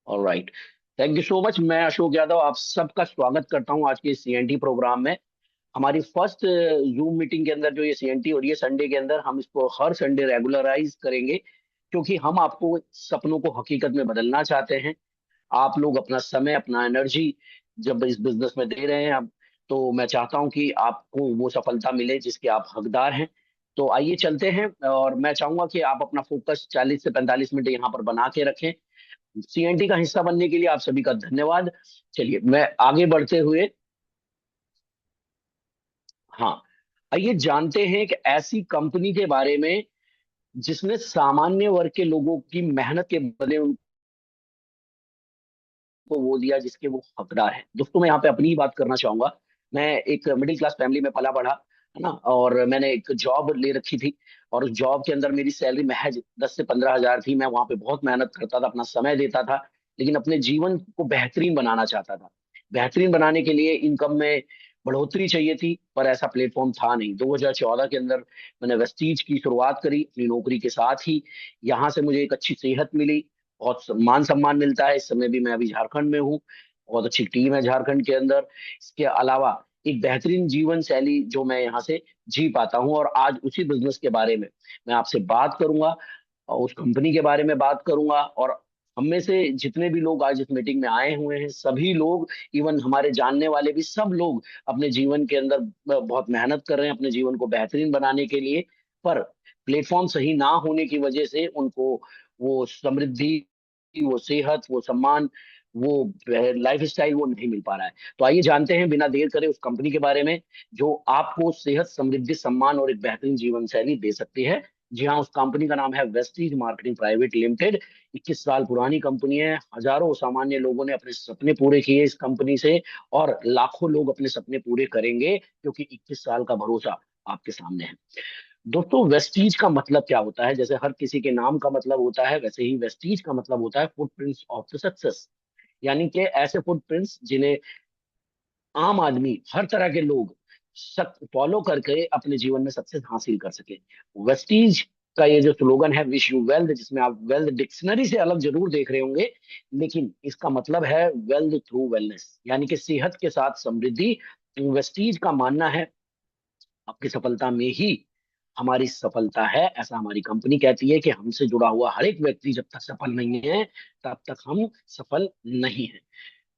Alright. Thank you so much. मैं अशोक यादव आप सबका स्वागत करता हूं आज के सीएनटी प्रोग्राम में। हमारी फर्स्ट जूम मीटिंग के अंदर जो ये सीएनटी हो रही है संडे के अंदर, हम इसको हर संडे रेगुलराइज करेंगे, क्योंकि हम आपको सपनों को हकीकत में बदलना चाहते हैं। आप लोग अपना समय, अपना एनर्जी जब इस बिजनेस में दे रहे हैं अब, तो मैं चाहता हूं कि आपको वो सफलता मिले जिसके आप हकदार हैं। तो आइए चलते हैं, और मैं चाहूंगा कि आप अपना फोकस 40 से 45 मिनट यहाँ पर बना के रखें। सीएनटी का हिस्सा बनने के लिए आप सभी का धन्यवाद। चलिए, मैं आगे बढ़ते हुए, हाँ, आइए जानते हैं एक ऐसी कंपनी के बारे में जिसने सामान्य वर्ग के लोगों की मेहनत के बदले को वो दिया जिसके वो हकदार है। दोस्तों, मैं यहाँ पे अपनी ही बात करना चाहूंगा। मैं एक मिडिल क्लास फैमिली में पला बढ़ा, है ना, और मैंने एक जॉब ले रखी थी। और उस जॉब के अंदर मेरी सैलरी महज 10 से 15 हजार थी। मैं वहां पे बहुत मेहनत करता था, अपना समय देता था, लेकिन अपने जीवन को बेहतरीन बनाना चाहता था। बेहतरीन बनाने के लिए इनकम में बढ़ोतरी चाहिए थी, पर ऐसा प्लेटफॉर्म था नहीं। 2014 के अंदर मैंने वेस्टीज की शुरुआत करी अपनी नौकरी के साथ ही। यहाँ से मुझे एक अच्छी सेहत मिली, बहुत मान सम्मान मिलता है। इस समय भी मैं अभी झारखंड में हूँ, बहुत अच्छी टीम है झारखंड के अंदर। इसके अलावा एक बेहतरीन जीवन शैली जो मैं यहाँ से जी पाता हूँ, और आज उसी बिजनेस के बारे में मैं आपसे बात करूंगा, और उस कंपनी के बारे में बात करूंगा। और हम में से जितने भी लोग आज इस मीटिंग में आए हुए हैं, सभी लोग, इवन हमारे जानने वाले भी, सब लोग अपने जीवन के अंदर बहुत मेहनत कर रहे हैं अपने जीवन को बेहतरीन बनाने के लिए। पर प्लेटफॉर्म सही ना होने की वजह से उनको वो समृद्धि, वो सेहत, वो सम्मान, वो लाइफ स्टाइल वो नहीं मिल पा रहा है। तो आइए जानते हैं बिना देर करे उस कंपनी के बारे में जो आपको सेहत, समृद्धि, सम्मान और एक बेहतरीन जीवन शैली दे सकती है। जी हाँ, उस कंपनी का नाम है वेस्टीज मार्केटिंग प्राइवेट लिमिटेड। 21 साल पुरानी कंपनी है। हजारों सामान्य लोगों ने अपने सपने पूरे किए इस कंपनी से, और लाखों लोग अपने सपने पूरे करेंगे, क्योंकि 21 साल का भरोसा आपके सामने है। दोस्तों, वेस्टीज का मतलब क्या होता है? जैसे हर किसी के नाम का मतलब होता है, वैसे ही वेस्टीज का मतलब होता है फुटप्रिंट्स ऑफ द सक्सेस। यानी कि ऐसे फुटप्रिंट्स जिन्हें आम आदमी, हर तरह के लोग फॉलो करके अपने जीवन में सक्सेस हासिल कर सके। वेस्टीज का ये जो स्लोगन है, विश यू वेल्थ, जिसमें आप वेल्थ डिक्शनरी से अलग जरूर देख रहे होंगे, लेकिन इसका मतलब है वेल्थ थ्रू वेलनेस, यानी कि सेहत के साथ समृद्धि। वेस्टीज का मानना है आपकी सफलता में ही हमारी सफलता है। ऐसा हमारी कंपनी कहती है कि हमसे जुड़ा हुआ हर एक व्यक्ति जब तक सफल नहीं है, तब तक हम सफल नहीं है।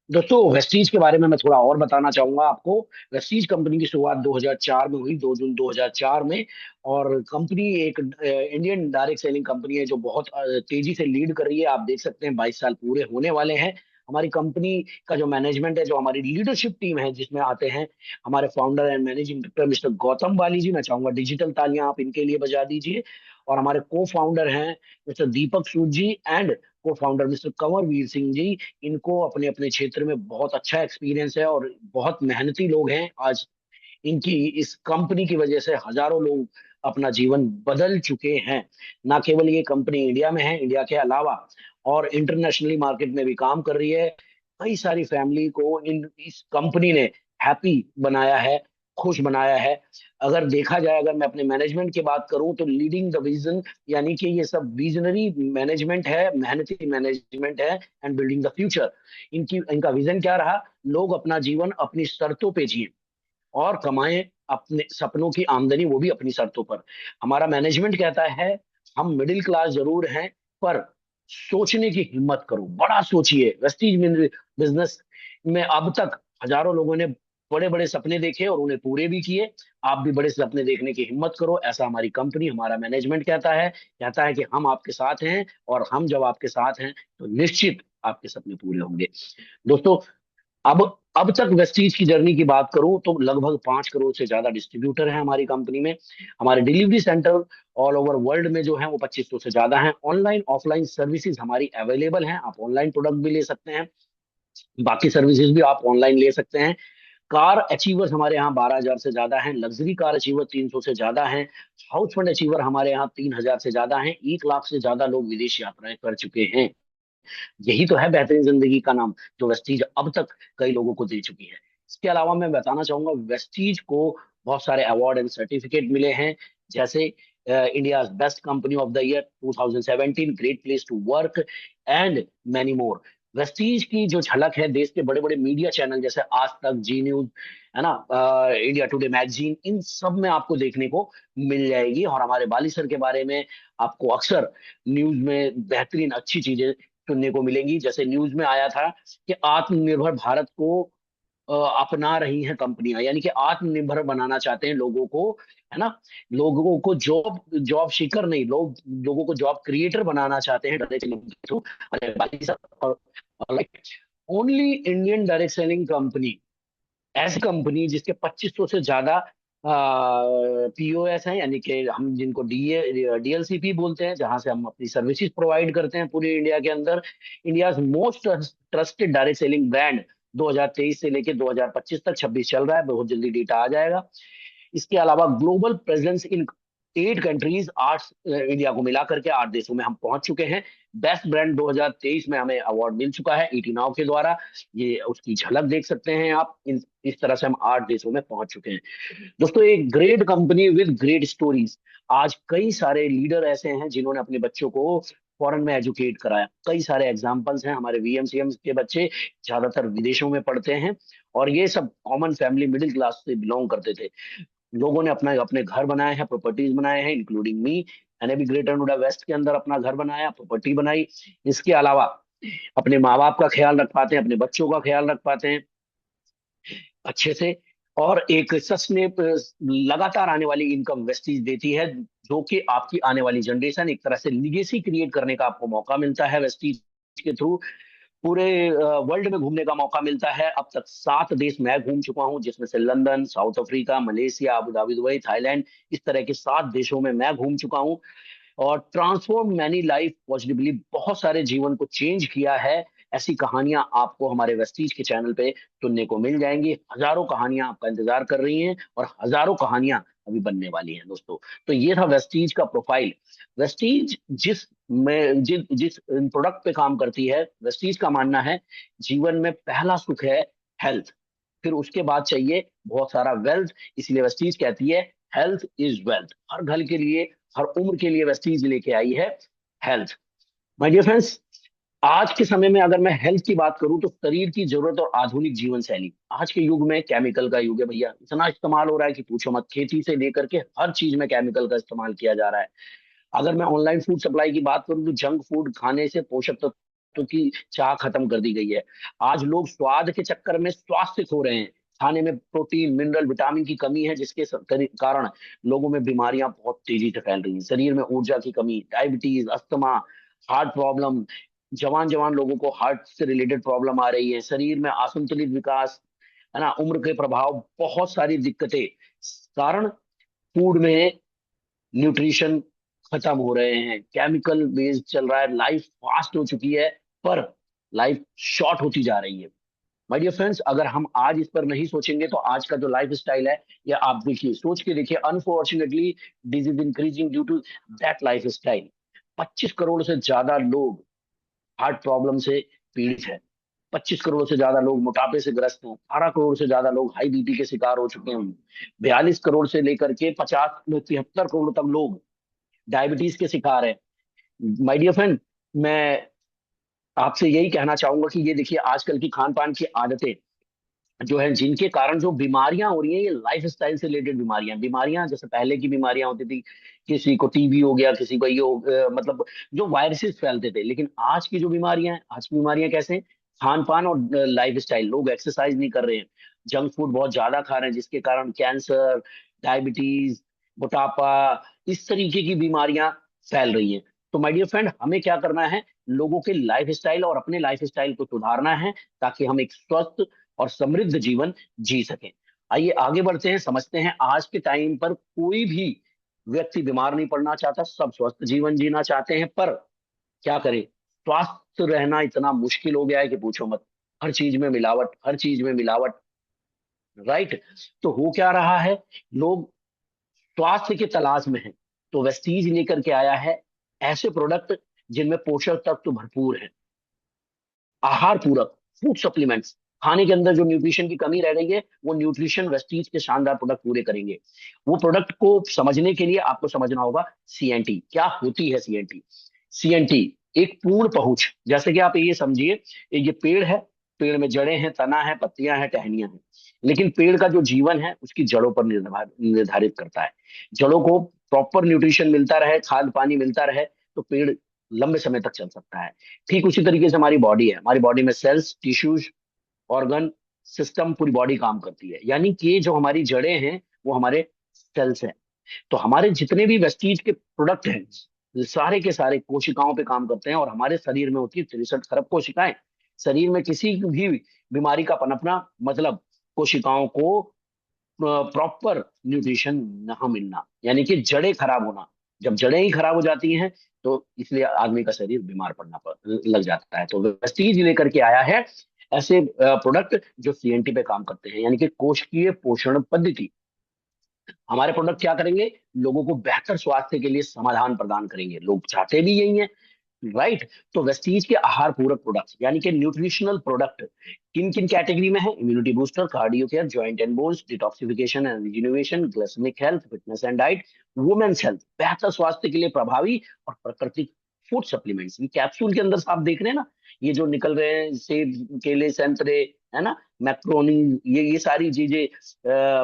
दोस्तों, वेस्टीज के बारे में मैं थोड़ा और बताना चाहूंगा आपको। वेस्टीज कंपनी की शुरुआत 2004 में हुई, 2 जून 2004 में। और कंपनी एक इंडियन डायरेक्ट सेलिंग कंपनी है जो बहुत तेजी से लीड कर रही है। आप देख सकते हैं 22 साल पूरे होने वाले हैं। हमारी कंपनी का जो मैनेजमेंट है, जो हमारी लीडरशिप टीम है, जिसमें आते हैं हमारे founder and managing director mister Gautam Bali ji, मैं चाहूंगा डिजिटल तालियां आप इनके लिए बजा दीजिए। और हमारे को फाउंडर हैं mister Deepak Sood ji, and cofounder mister Kanwar Veer Singh ji. इनको अपने अपने क्षेत्र में बहुत अच्छा एक्सपीरियंस है और बहुत मेहनती लोग हैं। आज इनकी इस कंपनी की वजह से हजारों लोग अपना जीवन बदल चुके हैं। ना केवल ये कंपनी इंडिया में है, इंडिया के अलावा और इंटरनेशनली मार्केट में भी काम कर रही है। कई सारी फैमिली को इस कंपनी ने हैप्पी बनाया है, खुश बनाया है। अगर देखा जाए, अगर मैं अपने मैनेजमेंट की बात करूं, तो लीडिंग द विजन, यानी कि ये सब विजनरी मैनेजमेंट है, मेहनती मैनेजमेंट है, एंड बिल्डिंग द फ्यूचर। इनकी इनका विजन क्या रहा? लोग अपना जीवन अपनी शर्तों पे जिए और कमाएं अपने सपनों की आमदनी, वो भी अपनी शर्तों पर। हमारा मैनेजमेंट कहता है हम मिडिल क्लास जरूर हैं, पर सोचने की हिम्मत करो, बड़ा सोचिए। वेस्टीज बिजनेस में अब तक हजारों लोगों ने बड़े बड़े सपने देखे और उन्हें पूरे भी किए। आप भी बड़े सपने देखने की हिम्मत करो, ऐसा हमारी कंपनी, हमारा मैनेजमेंट कहता है कि हम आपके साथ हैं, और हम जब आपके साथ हैं तो निश्चित आपके सपने पूरे होंगे। दोस्तों, अब अब तक वेस्टीज की जर्नी की बात करूं तो लगभग 5 करोड़ से ज्यादा डिस्ट्रीब्यूटर हैं हमारी कंपनी में। हमारे delivery centre all over world में जो है वो 2500 से ज्यादा हैं। ऑनलाइन ऑफलाइन सर्विसेज हमारी अवेलेबल हैं, आप ऑनलाइन प्रोडक्ट भी ले सकते हैं, बाकी सर्विसेज भी आप ऑनलाइन ले सकते हैं। कार अचीवर्स हमारे यहाँ 12 हजार से ज्यादा हैं, लग्जरी कार अचीवर 300 से ज्यादा हैं, हाउस फंड अचीवर हमारे यहाँ 3 हजार से ज्यादा हैं, 1 लाख से ज्यादा लोग विदेश यात्राएं कर चुके हैं। यही तो है बेहतरीन जिंदगी का नाम, जो वेस्टीज अब तक कई लोगों को दे चुकी है। इसके अलावा मैं बताना चाहूंगा, वेस्टीज को बहुत सारे अवार्ड एंड सर्टिफिकेट मिले हैं, जैसे India best company of the year 2017, great place to work, and many more. Vestige की जो झलक है देश के बड़े बड़े मीडिया चैनल जैसे आज तक, जी न्यूज, है ना, इंडिया टुडे मैगजीन, इन सब में आपको देखने को मिल जाएगी। और हमारे बाली सर के बारे में आपको अक्सर न्यूज में बेहतरीन अच्छी चीजें सुनने को मिलेंगी। जैसे न्यूज में आया था कि आत्मनिर्भर भारत को अपना रही हैं कंपनियां, यानी कि आत्मनिर्भर बनाना चाहते हैं लोगों को, है ना। लोगों को जॉब जॉब सीकर नहीं, लोगों को जॉब क्रिएटर बनाना चाहते हैं डायरेक्ट सेलिंग के थ्रू। और only Indian direct selling company, ऐसी कंपनी जिसके 2500 से ज्यादा पीओएस हैं, यानी कि हम जिनको डीएलसीपी बोलते हैं, जहां से हम अपनी सर्विसेज प्रोवाइड करते हैं पूरे इंडिया के अंदर। India most trusted direct selling brand 2023 से लेके 2025 तक, 26 चल रहा है, बहुत जल्दी डेटा आ जाएगा। इसके अलावा global presence in 8 countries, 8 India को मिला करके 8 देशों में हम पहुंच चुके हैं। बेस्ट ब्रांड 2023 में हमें अवार्ड मिल चुका है ईटी नाउ के द्वारा। ये उसकी झलक देख सकते हैं आप। इस तरह से हम 8 देशों में पहुंच चुके हैं दोस्तों। एक great company with great stories. आज कई सारे लीडर ऐसे हैं जिन्होंने अपने बच्चों को फॉरेन में एजुकेट कराया। कई सारे एग्जाम्पल्स हैं। हमारे वीएमसीएम के बच्चे ज्यादातर विदेशों में पढ़ते हैं, और ये सब कॉमन फैमिली, मिडिल क्लास से बिलोंग करते थे। लोगों ने अपना अपने घर बनाए हैं, प्रॉपर्टीज बनाए हैं, इंक्लूडिंग मी। मैंने भी ग्रेटर नोएडा वेस्ट के अंदर अपना घर बनाया, प्रॉपर्टी बनाई। इसके अलावा अपने माँ बाप का ख्याल रख पाते हैं, अपने बच्चों का ख्याल रख पाते हैं अच्छे से। और एक सस्ने लगातार आने वाली इनकम वेस्टीज देती है, जो कि आपकी आने वाली जनरेशन, एक तरह से लिगेसी क्रिएट करने का आपको मौका मिलता है वेस्टीज के थ्रू। पूरे वर्ल्ड में घूमने का मौका मिलता है। अब तक 7 देश मैं घूम चुका हूं, जिसमें से London, south Africa, Malaysia, Abu Dhabi, Dubai, Thailand, इस तरह के 7 देशों में मैं घूम चुका हूं। और ट्रांसफॉर्म मैनी लाइफ पॉजिटिवली, बहुत सारे जीवन को चेंज किया है। ऐसी कहानियां आपको हमारे वेस्टीज के चैनल पे सुनने को मिल जाएंगी। हजारों कहानियां आपका इंतजार कर रही हैं, और हजारों कहानियां अभी बनने वाली हैं दोस्तों। तो ये था वेस्टीज का प्रोफाइल। वेस्टीज जिस प्रोडक्ट पे काम करती है, वेस्टीज का मानना है जीवन में पहला सुख है हेल्थ, फिर उसके बाद चाहिए बहुत सारा वेल्थ। इसलिए वेस्टीज कहती है हेल्थ इज वेल्थ। हर घर के लिए, हर उम्र के लिए वेस्टीज लेके आई है हेल्थ। माय डियर फ्रेंड्स, आज के समय में अगर मैं हेल्थ की बात करूं तो शरीर की जरूरत और आधुनिक जीवन शैली, आज के युग में केमिकल का युग है भैया। इतना इस्तेमाल हो रहा है कि पूछो मत। खेती से लेकर के हर चीज में केमिकल का इस्तेमाल किया जा रहा है। अगर मैं ऑनलाइन फूड सप्लाई की बात करूं तो जंक फूड खाने से पोषक तत्वों की चाह खत्म कर दी गई है। आज लोग स्वाद के चक्कर में स्वास्थ्य खो रहे हैं। खाने में प्रोटीन, मिनरल, विटामिन की कमी है, जिसके कारण लोगों में बीमारियां बहुत तेजी से फैल रही हैं। शरीर में ऊर्जा की कमी, डायबिटीज, अस्थमा, हार्ट प्रॉब्लम, जवान जवान लोगों को हार्ट से रिलेटेड प्रॉब्लम आ रही है। शरीर में असंतुलित विकास, है ना, उम्र के प्रभाव, बहुत सारी दिक्कतें। कारण फूड में न्यूट्रिशन खत्म हो रहे हैं, केमिकल बेस्ड चल रहा है, लाइफ फास्ट हो चुकी है, पर लाइफ शॉर्ट होती जा रही है। माय डियर फ्रेंड्स, अगर हम आज इस पर नहीं सोचेंगे तो आज का जो लाइफ स्टाइल है, या आप देखिए, सोच के देखिए, unfortunately disease increasing due to that lifestyle. 25 crore से ज्यादा लोग हार्ट प्रॉब्लम से पीड़ित है। 25 करोड़ से ज्यादा लोग मोटापे से ग्रस्त हैं। 18 करोड़ से ज्यादा लोग हाई बीपी के शिकार हो चुके हैं। 42 करोड़ से लेकर के 50 73 करोड़ तक लोग डायबिटीज के शिकार है। माय डियर फ्रेंड, मैं आपसे यही कहना चाहूंगा कि ये देखिए, आजकल की खान पान की आदतें जो है, जिनके कारण जो बीमारियां हो रही हैं, ये लाइफ स्टाइल से रिलेटेड बीमारियां बीमारियां जैसे पहले की बीमारियां होती थी, किसी को टीबी हो गया, किसी को ये मतलब जो वायरसेस फैलते थे। लेकिन आज की जो बीमारियां हैं, आज की बीमारियां कैसे हैं? खान पान और लाइफ स्टाइल। लोग एक्सरसाइज नहीं कर रहे हैं, जंक फूड बहुत ज्यादा खा रहे हैं, जिसके कारण कैंसर, डायबिटीज, मोटापा, इस तरीके की बीमारियां फैल रही हैं। तो माय डियर फ्रेंड, हमें क्या करना है? लोगों के लाइफ स्टाइल और अपने लाइफ स्टाइल को सुधारना है, ताकि हम एक स्वस्थ और समृद्ध जीवन जी सकें। आइए आगे बढ़ते हैं, समझते हैं। आज के टाइम पर कोई भी व्यक्ति बीमार नहीं पड़ना चाहता, सब स्वस्थ जीवन जीना चाहते हैं। पर क्या करें? स्वस्थ रहना इतना मुश्किल हो गया है कि पूछो मत। हर चीज में मिलावट, हर चीज में मिलावट। राइट? तो हो क्या रहा है? लोग स्वास्थ्य की तलाश में हैं, तो वेस्टीज लेकर के आया है ऐसे प्रोडक्ट जिनमें पोषक तत्व भरपूर है। आहार पूरक, फूड सप्लीमेंट्स, खाने के अंदर जो न्यूट्रिशन की कमी रह गई है, वो न्यूट्रिशन वेस्टीज के शानदार प्रोडक्ट पूरे करेंगे। वो प्रोडक्ट को समझने के लिए आपको समझना होगा सीएनटी क्या होती है। सीएनटी, एक पूर्ण पहुंच। जैसे कि आप ये समझिए, ये पेड़ है, पेड़ में जड़ें हैं, तना है, पत्तियां हैं, टहनियां हैं, लेकिन पेड़ का जो जीवन है उसकी जड़ों पर निर्धारित करता है। जड़ों को प्रॉपर न्यूट्रिशन मिलता रहे, खाद पानी मिलता रहे, तो पेड़ लंबे समय तक चल सकता है। ठीक उसी तरीके से हमारी बॉडी है, हमारी बॉडी में सेल्स, टिश्यूज, ऑर्गन, सिस्टम, पूरी बॉडी काम करती है। यानी कि जो हमारी जड़ें हैं वो हमारे सेल्स हैं। तो हमारे जितने भी वेस्टीज के प्रोडक्ट हैं, ये सारे के सारे कोशिकाओं पे काम करते हैं, और हमारे शरीर में होती है 63 खरब कोशिकाएं। शरीर में किसी भी बीमारी का पनपना मतलब कोशिकाओं को प्रॉपर न्यूट्रिशन ना मिलना, यानी कि जड़ें खराब होना। जब जड़ें ही खराब हो जाती हैं तो इसलिए आदमी का शरीर बीमार लग जाता है। तो वेस्टीज लेकर के आया है ऐसे प्रोडक्ट जो सीएनटी पे काम करते हैं, यानी कि कोशिकीय पोषण पद्धति। हमारे प्रोडक्ट क्या करेंगे? लोगों को बेहतर स्वास्थ्य के लिए समाधान प्रदान करेंगे, लोग चाहते भी यही है, राइट। तो वेस्टीज के आहार पूरक प्रोडक्ट्स यानी कि न्यूट्रिशनल प्रोडक्ट किन किन कैटेगरी में है? Immunity booster, cardio care, joint and bones, detoxification and rejuvenation, glycaemic health, fitness and diet, women's health, बेहतर स्वास्थ्य के लिए प्रभावी और प्राकृतिक फूड सप्लीमेंट्स। ये कैप्सूल के अंदर आप देख रहे हैं ना, ये जो निकल रहे हैं, सेब, केले, संतरे, है ना, मैक्रोनी, ये सारी चीजें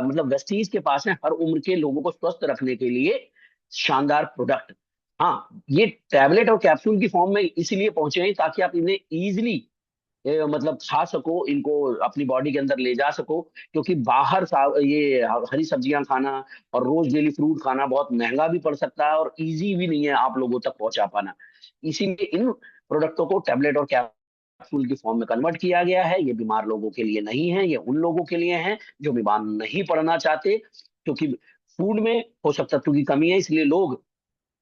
मतलब वेस्टीज के पास है हर उम्र के लोगों को स्वस्थ रखने के लिए शानदार प्रोडक्ट। हाँ, ये टैबलेट और कैप्सूल की फॉर्म में इसीलिए पहुंचे हैं ताकि आप इन्हें इजीली मतलब खा सको, इनको अपनी बॉडी के अंदर ले जा सको। क्योंकि बाहर ये हरी सब्जियां खाना और रोज डेली फ्रूट खाना बहुत महंगा भी पड़ सकता है और इजी भी नहीं है आप लोगों तक पहुंचा पाना। इसीलिए इन प्रोडक्टों को टैबलेट और कैप्सूल की फॉर्म में कन्वर्ट किया गया है। ये बीमार लोगों के लिए नहीं है, ये उन लोगों के लिए है जो बीमार नहीं पड़ना चाहते। क्योंकि फूड में पोषक तत्व की कमी है, इसलिए लोग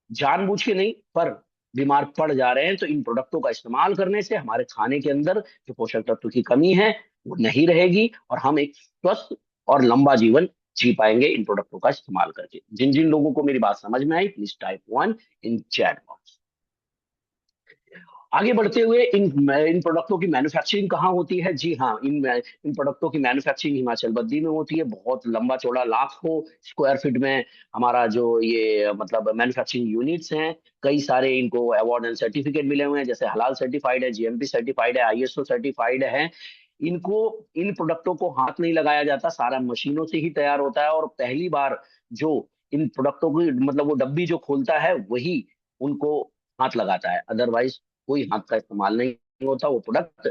जानबूझ के नहीं पर बीमार पड़ जा रहे हैं। तो इन प्रोडक्टों का इस्तेमाल करने से हमारे खाने के अंदर जो पोषक तत्व की कमी है वो नहीं रहेगी, और हम एक स्वस्थ और लंबा जीवन जी पाएंगे इन प्रोडक्टों का इस्तेमाल करके। जिन जिन लोगों को मेरी बात समझ में आई, please type 1 in chat box. आगे बढ़ते हुए इन प्रोडक्टों की मैन्युफैक्चरिंग कहाँ होती है? जी हाँ, इन प्रोडक्टों की मैन्युफैक्चरिंग हिमाचल बद्दी में होती है। बहुत लंबा चौड़ा, लाखों स्क्वायर फीट में हमारा जो ये मतलब मैन्युफैक्चरिंग यूनिट्स हैं। कई सारे इनको अवार्ड एंड सर्टिफिकेट मिले हुए हैं, जैसे हलाल सर्टिफाइड है, जीएमपी सर्टिफाइड है, आईएसओ सर्टिफाइड है। इनको इन प्रोडक्टों को हाथ नहीं लगाया जाता, सारा मशीनों से ही तैयार होता है। और पहली बार जो इन प्रोडक्टों की मतलब वो डब्बी जो खोलता है वही उनको हाथ लगाता है, अदरवाइज कोई हाथ का इस्तेमाल नहीं होता। वो प्रोडक्ट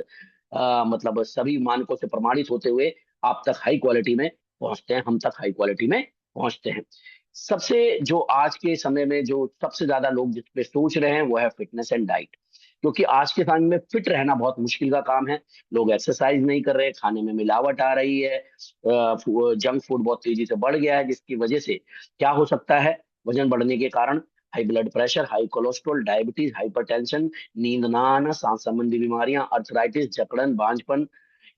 मतलब सभी मानकों से प्रमाणित होते हुए आप तक हाई क्वालिटी में पहुंचते हैं, हम तक हाई क्वालिटी में पहुंचते हैं। सबसे जो आज के समय में जो सबसे ज्यादा लोग जिस पे सोच रहे हैं वो है फिटनेस एंड डाइट। क्योंकि आज के समय में फिट रहना बहुत मुश्किल का काम है। लोग एक्सरसाइज नहीं कर रहे, खाने में मिलावट आ रही है, जंक फूड बहुत तेजी से बढ़ गया है, जिसकी वजह से क्या हो सकता है? वजन बढ़ने के कारण high blood pressure, high cholesterol, diabetes, hypertension, नींद ना आना, सांस संबंधी बीमारियां, अर्थराइटिस, जकड़न, बांझपन,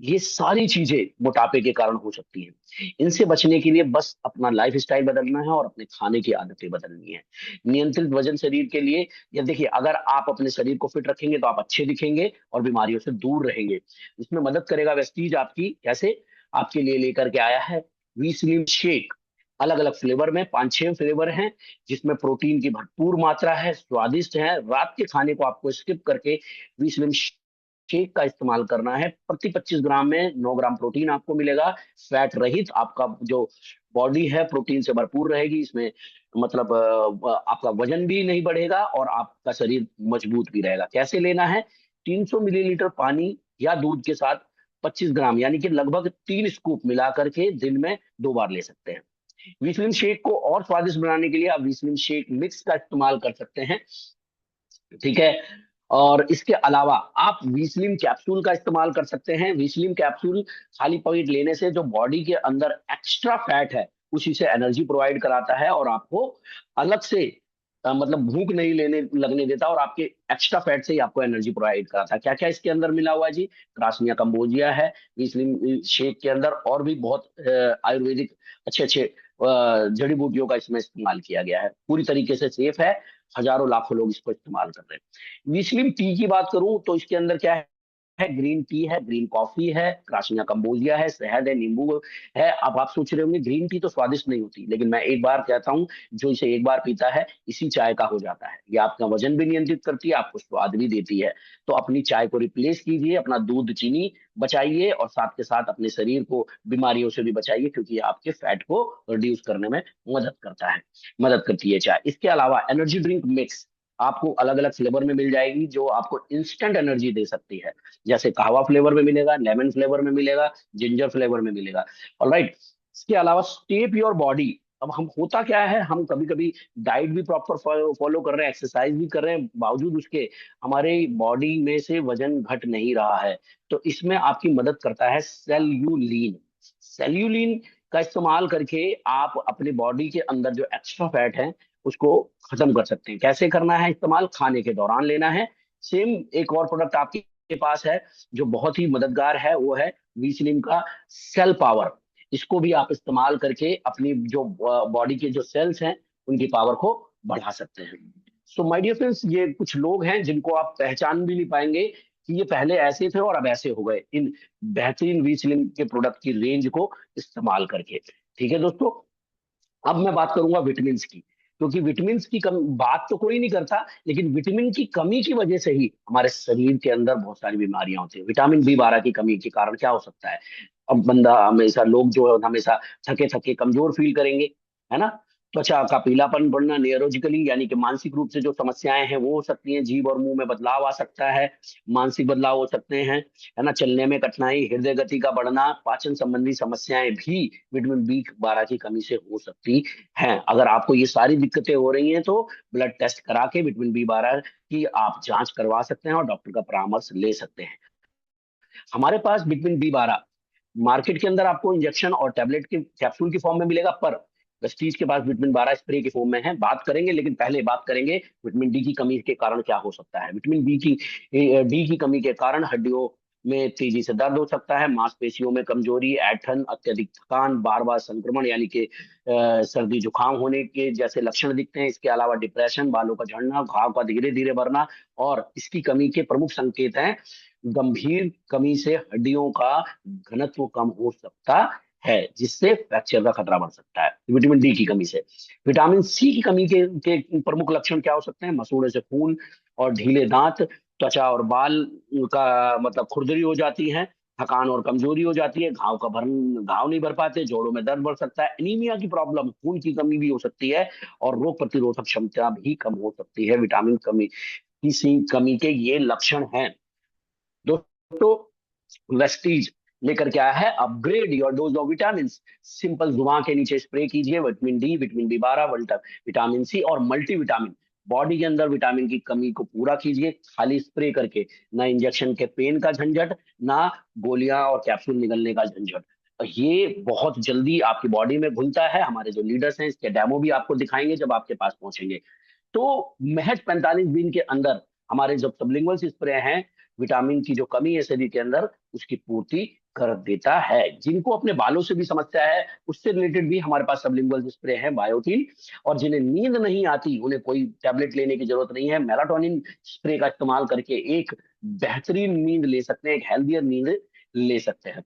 ये सारी चीजें मोटापे के कारण हो सकती हैं। इनसे बचने के लिए बस अपना लाइफ स्टाइल बदलना है और अपने खाने की आदतें बदलनी है। नियंत्रित वजन शरीर के लिए, या देखिए, अगर आप अपने शरीर को फिट रखेंगे तो आप अच्छे दिखेंगे और बीमारियों से दूर रहेंगे। इसमें मदद करेगा वेस्टीज आपकी, कैसे? आपके लिए लेकर के आया है वी स्लिम शेक। अलग अलग फ्लेवर में 5-6 फ्लेवर हैं, जिसमें प्रोटीन की भरपूर मात्रा है, स्वादिष्ट है। रात के खाने को आपको स्किप करके वी स्लिम शेक का इस्तेमाल करना है। प्रति 25 ग्राम में 9 ग्राम प्रोटीन आपको मिलेगा, फैट रहित। आपका जो बॉडी है प्रोटीन से भरपूर रहेगी इसमें, मतलब आपका वजन भी नहीं बढ़ेगा और आपका शरीर मजबूत भी रहेगा। कैसे लेना है? 300 मिलीलीटर पानी या दूध के साथ 25 ग्राम यानी कि लगभग 3 स्कूप मिला करके दिन में 2 बार ले सकते हैं। विस्लिन शेक को और स्वादिष्ट बनाने के लिए आप विस्लिन शेक मिक्स का इस्तेमाल कर सकते हैं, ठीक है। और इसके अलावा आप विस्लिन कैप्सूल का इस्तेमाल कर सकते हैं। विस्लिन कैप्सूल खाली पेट लेने से जो बॉडी के अंदर एक्स्ट्रा फैट है उसी से एनर्जी प्रोवाइड कराता है और आपको अलग से मतलब भूख नहीं लेने लगने देता, और आपके एक्स्ट्रा फैट से ही आपको एनर्जी प्रोवाइड कराता है। क्या क्या इसके अंदर मिला हुआ है जी? क्रासनिया कंबोजिया है विस्लिन शेक के अंदर, और भी बहुत आयुर्वेदिक अच्छे अच्छे जड़ी बूटियों का इसमें इस्तेमाल किया गया है। पूरी तरीके से सेफ है, हजारों लाखों लोग इसको इस्तेमाल कर रहे हैं। विस्लिन टी की बात करूं तो इसके अंदर क्या है? है, ग्रीन टी है, ग्रीन कॉफी है, क्रासिना कंबोजिया है, शहद है, नींबू है। अब आप सोच रहे होंगे ग्रीन टी तो स्वादिष्ट नहीं होती, लेकिन मैं एक बार कहता हूँ, जो इसे एक बार पीता है इसी चाय का हो जाता है। ये आपका वजन भी नियंत्रित करती है, आपको स्वाद भी देती है। तो अपनी चाय को रिप्लेस कीजिए, अपना दूध चीनी बचाइए, और साथ के साथ अपने शरीर को बीमारियों से भी बचाइए, क्योंकि ये आपके फैट को रिड्यूस करने में मदद करता है, मदद करती है चाय। इसके अलावा एनर्जी ड्रिंक मिक्स आपको अलग अलग फ्लेवर में मिल जाएगी, जो आपको इंस्टेंट एनर्जी दे सकती है। जैसे कहवा फ्लेवर में मिलेगा, लेमन फ्लेवर में मिलेगा, जिंजर फ्लेवर में मिलेगा। ऑलराइट। इसके अलावा स्टेप योर बॉडी। अब हम होता क्या है, हम कभी कभी डाइट भी प्रॉपर फॉलो कर रहे हैं, एक्सरसाइज भी कर रहे हैं, बावजूद उसके हमारे बॉडी में से वजन घट नहीं रहा है। तो इसमें आपकी मदद करता है सेल्यूलिन। सेल्यूलिन का इस्तेमाल करके आप अपने बॉडी के अंदर जो एक्स्ट्रा फैट है उसको खत्म कर सकते हैं। कैसे करना है इस्तेमाल? खाने के दौरान लेना है। सेम एक और प्रोडक्ट आपके पास है जो बहुत ही मददगार है, वो है वी स्लिम का सेल पावर। इसको भी आप इस्तेमाल करके अपनी जो बॉडी के जो सेल्स हैं उनकी पावर को बढ़ा सकते हैं। सो माय डियर फ्रेंड्स, ये कुछ लोग हैं जिनको आप पहचान भी नहीं पाएंगे कि ये पहले ऐसे थे और अब ऐसे हो गए, इन बेहतरीन वी स्लिम के प्रोडक्ट की रेंज को इस्तेमाल करके। ठीक है दोस्तों, अब मैं बात करूंगा विटामिन की। क्योंकि विटामिन की बात तो कोई नहीं करता, लेकिन विटामिन की कमी की वजह से ही हमारे शरीर के अंदर बहुत सारी बीमारियां होती है। विटामिन बी 12 की कमी के कारण क्या हो सकता है? अब बंदा हमेशा, लोग जो है हमेशा थके थके कमजोर फील करेंगे, है ना। त्वचा का पीलापन बढ़ना, न्यूरोलॉजिकली यानी कि मानसिक रूप से जो समस्याएं हैं वो हो सकती हैं, जीभ और मुंह में बदलाव आ सकता है, मानसिक बदलाव हो सकते हैं, है ना, चलने में कठिनाई, हृदय गति का बढ़ना, पाचन संबंधी समस्याएं भी विटामिन बी 12 की कमी से हो सकती हैं। अगर आपको ये सारी दिक्कतें हो रही हैं तो ब्लड टेस्ट करा के विटामिन बी 12 की आप जांच करवा सकते हैं और डॉक्टर का परामर्श ले सकते हैं। हमारे पास विटामिन बी 12 मार्केट के अंदर आपको इंजेक्शन और टैबलेट के कैप्सूल की फॉर्म में मिलेगा, पर प्रेस्टीज के पास विटामिन 12 स्प्रे की फॉर्म में है। बात करेंगे, लेकिन पहले बात करेंगे विटामिन डी की कमी के कारण क्या हो सकता है। विटामिन डी की कमी के कारण हड्डियों में तेजी से दर्द हो सकता है, मांसपेशियों में कमजोरी, ऐंठन, अत्यधिक थकान, बार बार संक्रमण यानी कि सर्दी जुकाम होने के जैसे लक्षण दिखते हैं। इसके अलावा डिप्रेशन, बालों का झड़ना, घाव का धीरे धीरे बढ़ना, और इसकी कमी के प्रमुख संकेत हैं गंभीर कमी से हड्डियों का घनत्व कम हो सकता है, जिससे फ्रैक्चर का खतरा बढ़ सकता है विटामिन डी की कमी से। विटामिन सी की कमी के प्रमुख लक्षण क्या हो सकते हैं? मसूड़े से खून और ढीले दांत, त्वचा और बाल का मतलब खुरदरी हो जाती है, थकान और कमजोरी हो जाती है, घाव नहीं भर पाते, जोड़ों में दर्द बढ़ सकता है, एनीमिया की प्रॉब्लम, खून की कमी भी हो सकती है, और रोग प्रतिरोधक क्षमता भी कम हो सकती है। विटामिन कमी की सी कमी के ये लक्षण हैं दोस्तों। वेस्टीज लेकर के आया है upgrade your dose of vitamin. Simple जुबान के नीचे स्प्रे कीजिए vitamin D, vitamin B 12, vitamin C और मल्टी विटामिन। बॉडी के अंदर विटामिन की कमी को पूरा कीजिए खाली स्प्रे करके। ना इंजेक्शन के पेन का झंझट, ना गोलियां और कैप्सूल निगलने का झंझट। ये बहुत जल्दी आपकी बॉडी में घुलता है। हमारे जो लीडर्स हैं इसके डेमो भी आपको दिखाएंगे जब आपके पास पहुंचेंगे। तो महज 45 दिन के अंदर हमारे जो सबलिंगुअल स्प्रे हैं, विटामिन की जो कमी है शरीर के अंदर उसकी पूर्ति कर देता है। जिनको अपने बालों से भी समस्या है उससे रिलेटेड भी हमारे पास सबलिंगुअल स्प्रे है बायोटीन। और जिन्हें नींद नहीं आती उन्हें कोई टैबलेट लेने की जरूरत नहीं है, मेलाटोनिन स्प्रे का इस्तेमाल करके एक बेहतरीन नींद ले सकते हैं, एक हेल्दियर नींद ले सकते हैं।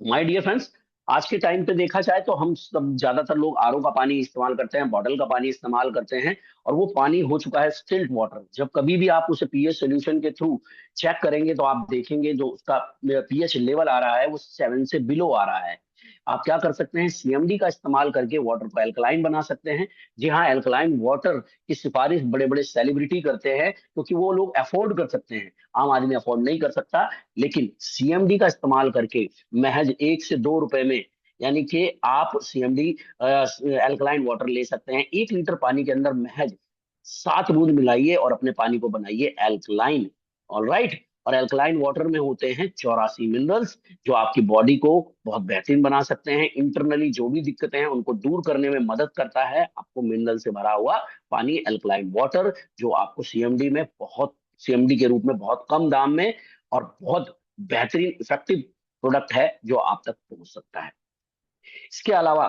माय डियर फ्रेंड्स, आज के टाइम पे देखा जाए तो हम सब ज्यादातर लोग आरओ का पानी इस्तेमाल करते हैं, बॉटल का पानी इस्तेमाल करते हैं, और वो पानी हो चुका है स्टिल्ट वाटर। जब कभी भी आप उसे पीएच सोल्यूशन के थ्रू चेक करेंगे तो आप देखेंगे जो उसका पीएच लेवल आ रहा है वो 7 से बिलो आ रहा है। आप क्या कर सकते हैं? सीएमडी का इस्तेमाल करके वाटर को एल्कलाइन बना सकते हैं। जी हाँ, एल्कलाइन वाटर की सिफारिश बड़े बड़े सेलिब्रिटी करते हैं क्योंकि वो लोग अफोर्ड कर सकते हैं, आम आदमी अफोर्ड नहीं कर सकता। लेकिन सीएमडी का इस्तेमाल करके महज 1 से 2 रुपए में, यानी कि आप सीएमडी एल्कलाइन वाटर ले सकते हैं। 1 लीटर पानी के अंदर महज 7 बूंद मिलाइए और अपने पानी को बनाइए एल्कलाइन। All right. और एल्कलाइन वाटर में होते हैं 84 मिनरल्स जो आपकी बॉडी को बहुत बेहतरीन बना सकते हैं। इंटरनली जो भी दिक्कतें हैं उनको दूर करने में मदद करता है आपको मिनरल से भरा हुआ पानी एल्कलाइन वाटर, जो आपको सीएमडी के रूप में बहुत कम दाम में और बहुत बेहतरीन इफेक्टिव प्रोडक्ट है जो आप तक पहुंच सकता है। इसके अलावा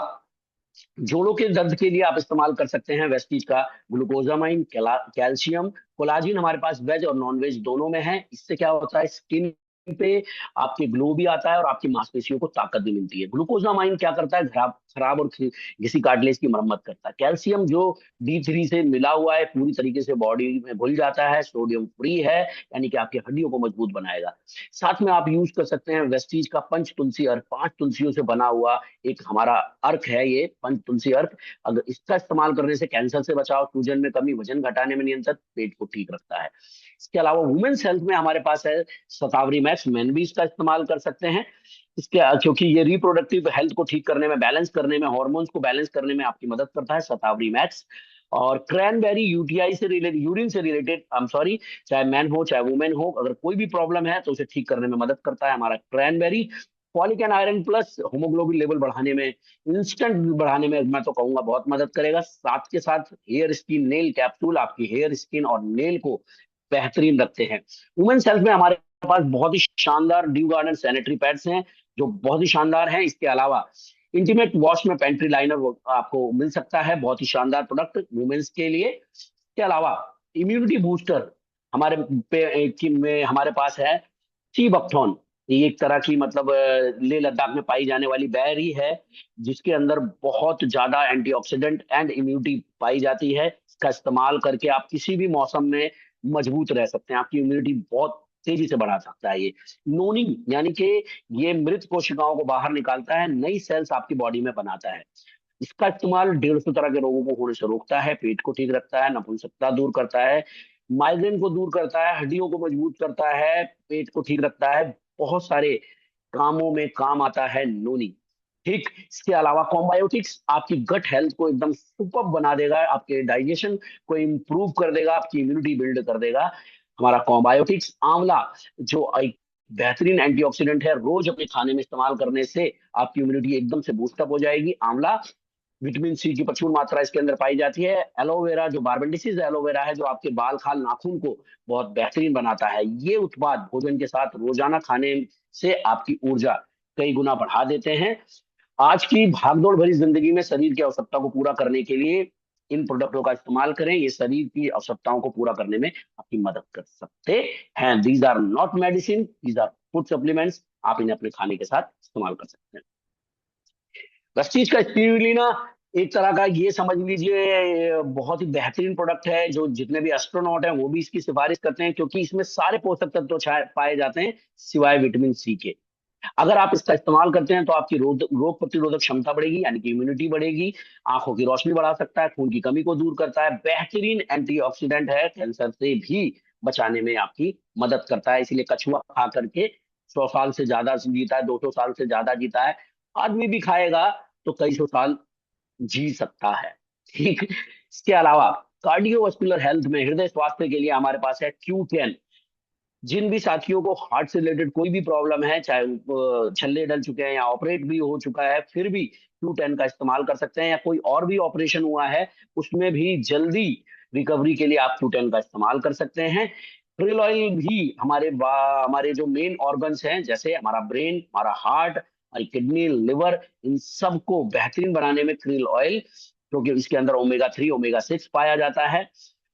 जोड़ों के दर्द के लिए आप इस्तेमाल कर सकते हैं वेस्टीज का ग्लूकोजामाइन, कैल्शियम। कोलाजिन हमारे पास वेज और नॉन वेज दोनों में है। इससे क्या होता है, स्किन पे आपके ग्लो भी आता है और आपकी मांसपेशियों को ताकत भी मिलती है। ग्लूकोजामाइन क्या करता है, खराब खराब और घिसी कार्टिलेज की मरम्मत करता है। कैल्शियम जो D3 से मिला हुआ है, पूरी तरीके से बॉडी में घुल जाता है, सोडियम फ्री है, यानी कि आपकी हड्डियों को मजबूत बनाएगा। साथ में आप यूज कर सकते हैं वेस्टीज का पंच तुलसी अर्क, 5 तुलसियों से बना हुआ एक हमारा अर्क है ये पंच तुलसी अर्क। अगर इसका इस्तेमाल करने से कैंसर से बचाव, सूजन में कमी, वजन घटाने में नियंत्रण, पेट को ठीक रखता है। इसके अलावा वुमेन्स हेल्थ में हमारे पास है शतावरी मैक्स, मैन भी इसका इस्तेमाल कर सकते हैं। इसके क्योंकि ये रिप्रोडक्टिव हेल्थ को ठीक करने में, बैलेंस करने में, हॉर्मोन्स को बैलेंस करने में आपकी मदद करता है शतावरी मैक्स। और क्रैनबेरी यूटीआई से रिलेटेड, यूरिन से रिलेटेड, आई एम सॉरी, चाहे मैन हो चाहे वुमेन हो, अगर कोई भी प्रॉब्लम है तो उसे ठीक करने में मदद करता है हमारा cranberry. Folic and iron plus haemoglobin level बढ़ाने में, इंस्टेंट बढ़ाने में मैं तो कहूंगा बहुत मदद करेगा। साथ के साथ हेयर स्किन नेल कैप्सूल आपकी हेयर स्किन और नेल को बेहतरीन रखते हैं। वुमेन्स हेल्थ में हमारे पास बहुत ही शानदार ड्यू गार्डन सैनिटरी पैड्स हैं जो बहुत ही शानदार हैं। इसके अलावा इंटीमेट वॉश में पेंट्री लाइनर आपको मिल सकता है, बहुत ही शानदार प्रोडक्ट वुमेन्स के लिए। इसके अलावा इम्यूनिटी बूस्टर हमारे में हमारे पास है सी बकथॉन। ये एक तरह की मतलब लेह लद्दाख में पाई जाने वाली बेरी है, जिसके अंदर बहुत ज्यादा एंटीऑक्सीडेंट एंड इम्यूनिटी पाई जाती है। इसका इस्तेमाल करके आप किसी भी मौसम में मजबूत रह सकते हैं, आपकी इम्यूनिटी बहुत तेजी से बढ़ा सकता है ये। नोनी यानी कि ये मृत कोशिकाओं को बाहर निकालता है, नई सेल्स आपकी बॉडी में बनाता है। इसका इस्तेमाल 150 तरह के रोगों को होने से रोकता है, पेट को ठीक रखता है, नपुंसकता दूर करता है, माइग्रेन को दूर करता है, हड्डियों को मजबूत करता है, पेट को ठीक रखता है। बहुत सारे कामों में काम आता है नोनी। ठीक, इसके अलावा कॉम्बायोटिक्स आपकी गट हेल्थ को एकदम सुपर बना देगा, आपके डाइजेशन को इम्प्रूव कर देगा, आपकी इम्यूनिटी बिल्ड कर देगा। हमारा कॉम्बायोटिक्स आंवला जो एक बेहतरीन एंटीऑक्सीडेंट है, रोज अपने खाने में इस्तेमाल करने से आपकी इम्यूनिटी एकदम से बूस्टअप हो जाएगी। आंवला विटामिन सी की प्रचुर मात्रा इसके अंदर पाई जाती है। एलोवेरा जो बारबेंडिसिस एलोवेरा है, जो आपके बाल खाल नाखून को बहुत बेहतरीन बनाता है, ये उत्पाद भोजन के साथ रोजाना खाने से आपकी ऊर्जा कई गुना बढ़ा देते हैं। आज की भागदौड़ भरी जिंदगी में शरीर की आवश्यकता को पूरा करने के लिए इन प्रोडक्टों का इस्तेमाल करें, ये शरीर की आवश्यकताओं को पूरा करने में आपकी मदद कर सकते हैं। These are not medicine, these are food supplements. आप इन्हें अपने खाने के साथ इस्तेमाल कर सकते हैं। वेस्टीज का स्पिरुलिना एक तरह का ये समझ लीजिए बहुत ही बेहतरीन प्रोडक्ट है, जो जितने भी एस्ट्रोनॉट हैं वो भी इसकी सिफारिश करते हैं, क्योंकि इसमें सारे पोषक तत्व तो पाए जाते हैं सिवाय विटामिन सी के। अगर आप इसका इस्तेमाल करते हैं तो आपकी रोग प्रतिरोधक क्षमता बढ़ेगी, यानी कि इम्यूनिटी बढ़ेगी, आंखों की रोशनी बढ़ा सकता है, खून की कमी को दूर करता है, बेहतरीन एंटीऑक्सीडेंट है, कैंसर से भी बचाने में आपकी मदद करता है। इसलिए कछुआ खा करके 100 साल से ज्यादा जीता है, 200 साल से ज्यादा जीता है। आदमी भी खाएगा तो कई सौ साल जी सकता है। ठीक, इसके अलावा कार्डियोवास्कुलर हेल्थ में, हृदय स्वास्थ्य के लिए हमारे पास है Q10। जिन भी साथियों को हार्ट से रिलेटेड कोई भी प्रॉब्लम है, चाहे छल्ले डल चुके हैं या ऑपरेट भी हो चुका है, फिर भी Q10 का इस्तेमाल कर सकते हैं, या कोई और भी ऑपरेशन हुआ है उसमें भी जल्दी रिकवरी के लिए आप Q10 का इस्तेमाल कर सकते हैं। krill ऑयल भी हमारे जो मेन ऑर्गन्स हैं, जैसे हमारा ब्रेन, हमारा हार्ट, हमारी किडनी, लिवर, इन सबको बेहतरीन बनाने में krill ऑयल, क्योंकि इसके अंदर ओमेगा 3 ओमेगा 6 पाया जाता है।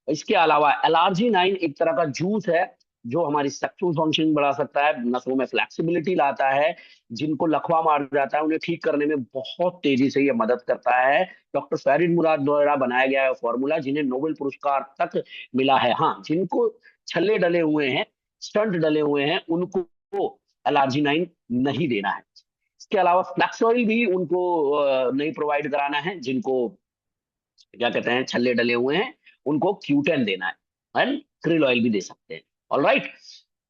इसके अलावा एलआरजी 9 एक तरह का जूस है जो हमारी सेक्सुअल फंक्शन बढ़ा सकता है, नसों में फ्लेक्सिबिलिटी लाता है, जिनको लकवा मार जाता है उन्हें ठीक करने में बहुत तेजी से ये मदद करता है। डॉक्टर फरीद मुराद द्वारा बनाया गया है फॉर्मूला, जिन्हें नोबेल पुरस्कार तक मिला है। हाँ, जिनको छल्ले डले हुए हैं, स्टंट डले हुए हैं, उनको एलआरजी 9 नहीं देना है। इसके अलावा फ्लैक्स ऑयल भी उनको नहीं प्रोवाइड कराना है, जिनको क्या कहते हैं छल्ले डले हुए हैं, उनको Q10 देना है। एंड krill ऑयल भी दे सकते हैं। ऑलराइट,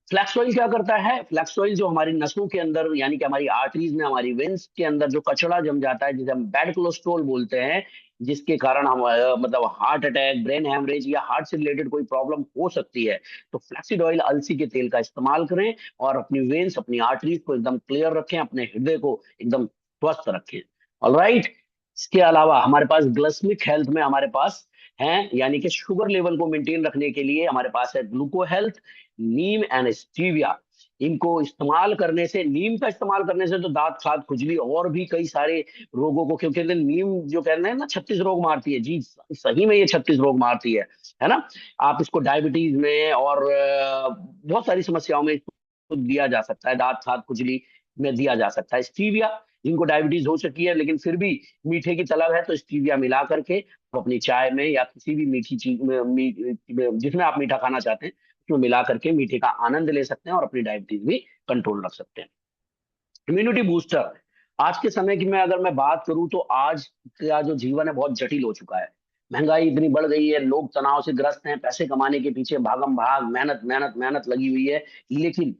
फ्लैक्स ऑयल क्या करता है, फ्लैक्स ऑयल जो हमारी नसों के अंदर, यानी कि हमारी आर्टरीज में, हमारी वेंस के अंदर जो कचरा जम जाता है, जिसे हम बैड कोलेस्ट्रॉल बोलते हैं, जिसके कारण हम मतलब हार्ट अटैक, ब्रेन हैमरेज या हार्ट से रिलेटेड कोई प्रॉब्लम हो सकती है, तो फ्लैक्सीड ऑयल, अलसी के तेल का इस्तेमाल करें और अपनी वेंस, अपनी आर्टरीज को एकदम क्लियर रखें, अपने हृदय को एकदम स्वस्थ रखें। ऑलराइट, इसके अलावा हमारे पास ग्लाइसेमिक हेल्थ में हमारे पास है, यानी कि शुगर लेवल को मेंटेन रखने के लिए हमारे पास है ग्लूको हेल्थ, नीम एंड स्टीविया। इनको इस्तेमाल करने से, नीम का इस्तेमाल करने से तो दांत खाज खुजली और भी कई सारे रोगों को, क्योंकि नीम जो कहते हैं ना 36 रोग मारती है जी, सही में ये 36 रोग मारती है ना। आप इसको डायबिटीज में और बहुत सारी समस्याओं में इसको दिया जा सकता है, दांत खाज खुजली में दिया जा सकता है। स्टीविया, जिनको डायबिटीज हो चुकी है लेकिन फिर भी मीठे की तलब है, तो स्टीविया मिला करके आप अपनी चाय में या किसी भी मीठी चीज में जिसमें आप मीठा खाना चाहते हैं उसमें मिला करके मीठे का आनंद ले सकते हैं और अपनी डायबिटीज भी कंट्रोल रख सकते हैं। इम्यूनिटी बूस्टर, आज के समय की मैं अगर मैं बात करूं तो आज का जो जीवन है बहुत जटिल हो चुका है। महंगाई इतनी बढ़ गई है, लोग तनाव से ग्रस्त हैं, पैसे कमाने के पीछे भागम भाग, मेहनत मेहनत मेहनत लगी हुई है। लेकिन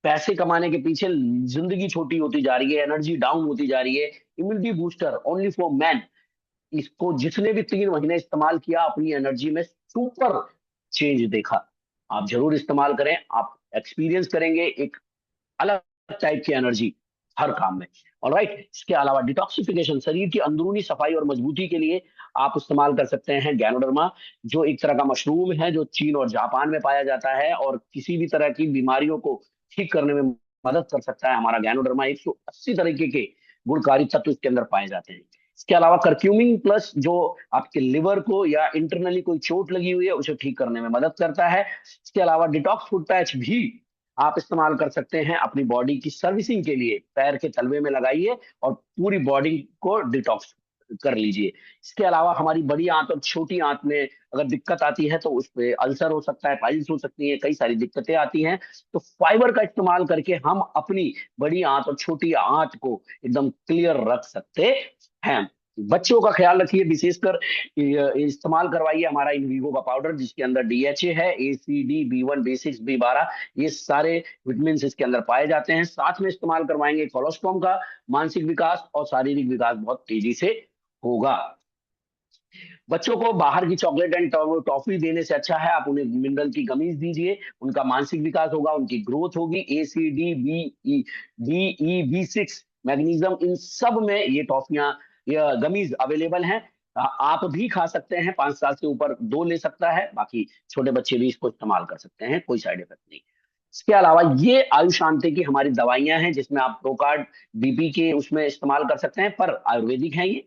पैसे कमाने के पीछे जिंदगी छोटी होती जा रही है, एनर्जी डाउन होती जा रही है। Immunity booster only for man, इसको जिसने भी 3 महीने इस्तेमाल किया अपनी एनर्जी में सुपर चेंज देखा। आप जरूर इस्तेमाल करें, आप एक्सपीरियंस करेंगे एक अलग टाइप की एनर्जी हर काम में। ऑलराइट, इसके अलावा डिटॉक्सिफिकेशन, शरीर की अंदरूनी सफाई और मजबूती के लिए आप इस्तेमाल कर सकते हैं गैनोडर्मा, जो एक तरह का मशरूम है जो चीन और जापान में पाया जाता है और किसी भी तरह की बीमारियों को ठीक करने में मदद कर सकता है। हमारा गैनोडर्मा 180 तरीके के गुणकारी तत्व इसके अंदर पाए जाते हैं। इसके अलावा करक्यूमिन प्लस, जो आपके लिवर को या इंटरनली कोई चोट लगी हुई है उसे ठीक करने में मदद करता है। इसके अलावा डिटॉक्स फुट पैच भी आप इस्तेमाल कर सकते हैं अपनी बॉडी की सर्विसिंग के लिए, पैर के तलवे में लगाइए और पूरी बॉडी को डिटॉक्स कर लीजिए। इसके अलावा हमारी बड़ी आंत और छोटी आंत में अगर दिक्कत आती है तो उस पे अल्सर हो सकता है, पाइल्स हो सकती है, कई सारी दिक्कतें आती हैं। तो फाइबर का इस्तेमाल करके हम अपनी बड़ी आंत और छोटी आंत को एकदम क्लियर रख सकते हैं। बच्चों का ख्याल रखिए, विशेषकर इस्तेमाल करवाइए हमारा इनवीगो का पाउडर, जिसके अंदर डीएचए है, ACD, B1, B6, B12, ये सारे विटामिन इसके अंदर पाए जाते हैं। साथ में इस्तेमाल करवाएंगे कोलोस्ट्रॉम का, मानसिक विकास और शारीरिक विकास बहुत तेजी से होगा। बच्चों को बाहर की चॉकलेट एंड टॉफी देने से अच्छा है आप उन्हें मिनरल की गमीज दीजिए, उनका मानसिक विकास होगा, उनकी ग्रोथ होगी। ACD, B, E, B6, magnesium, इन सब में ये टॉफियां या गमीज अवेलेबल हैं। आप भी खा सकते हैं, 5 साल से ऊपर 2 ले सकता है, बाकी छोटे बच्चे भी इसको इस्तेमाल कर सकते हैं, कोई साइड इफेक्ट नहीं। इसके अलावा ये आयुष शांति की हमारी दवाइयां हैं जिसमें आप प्रोकार्ड बीपी के उसमें इस्तेमाल कर सकते हैं, पर आयुर्वेदिक है ये।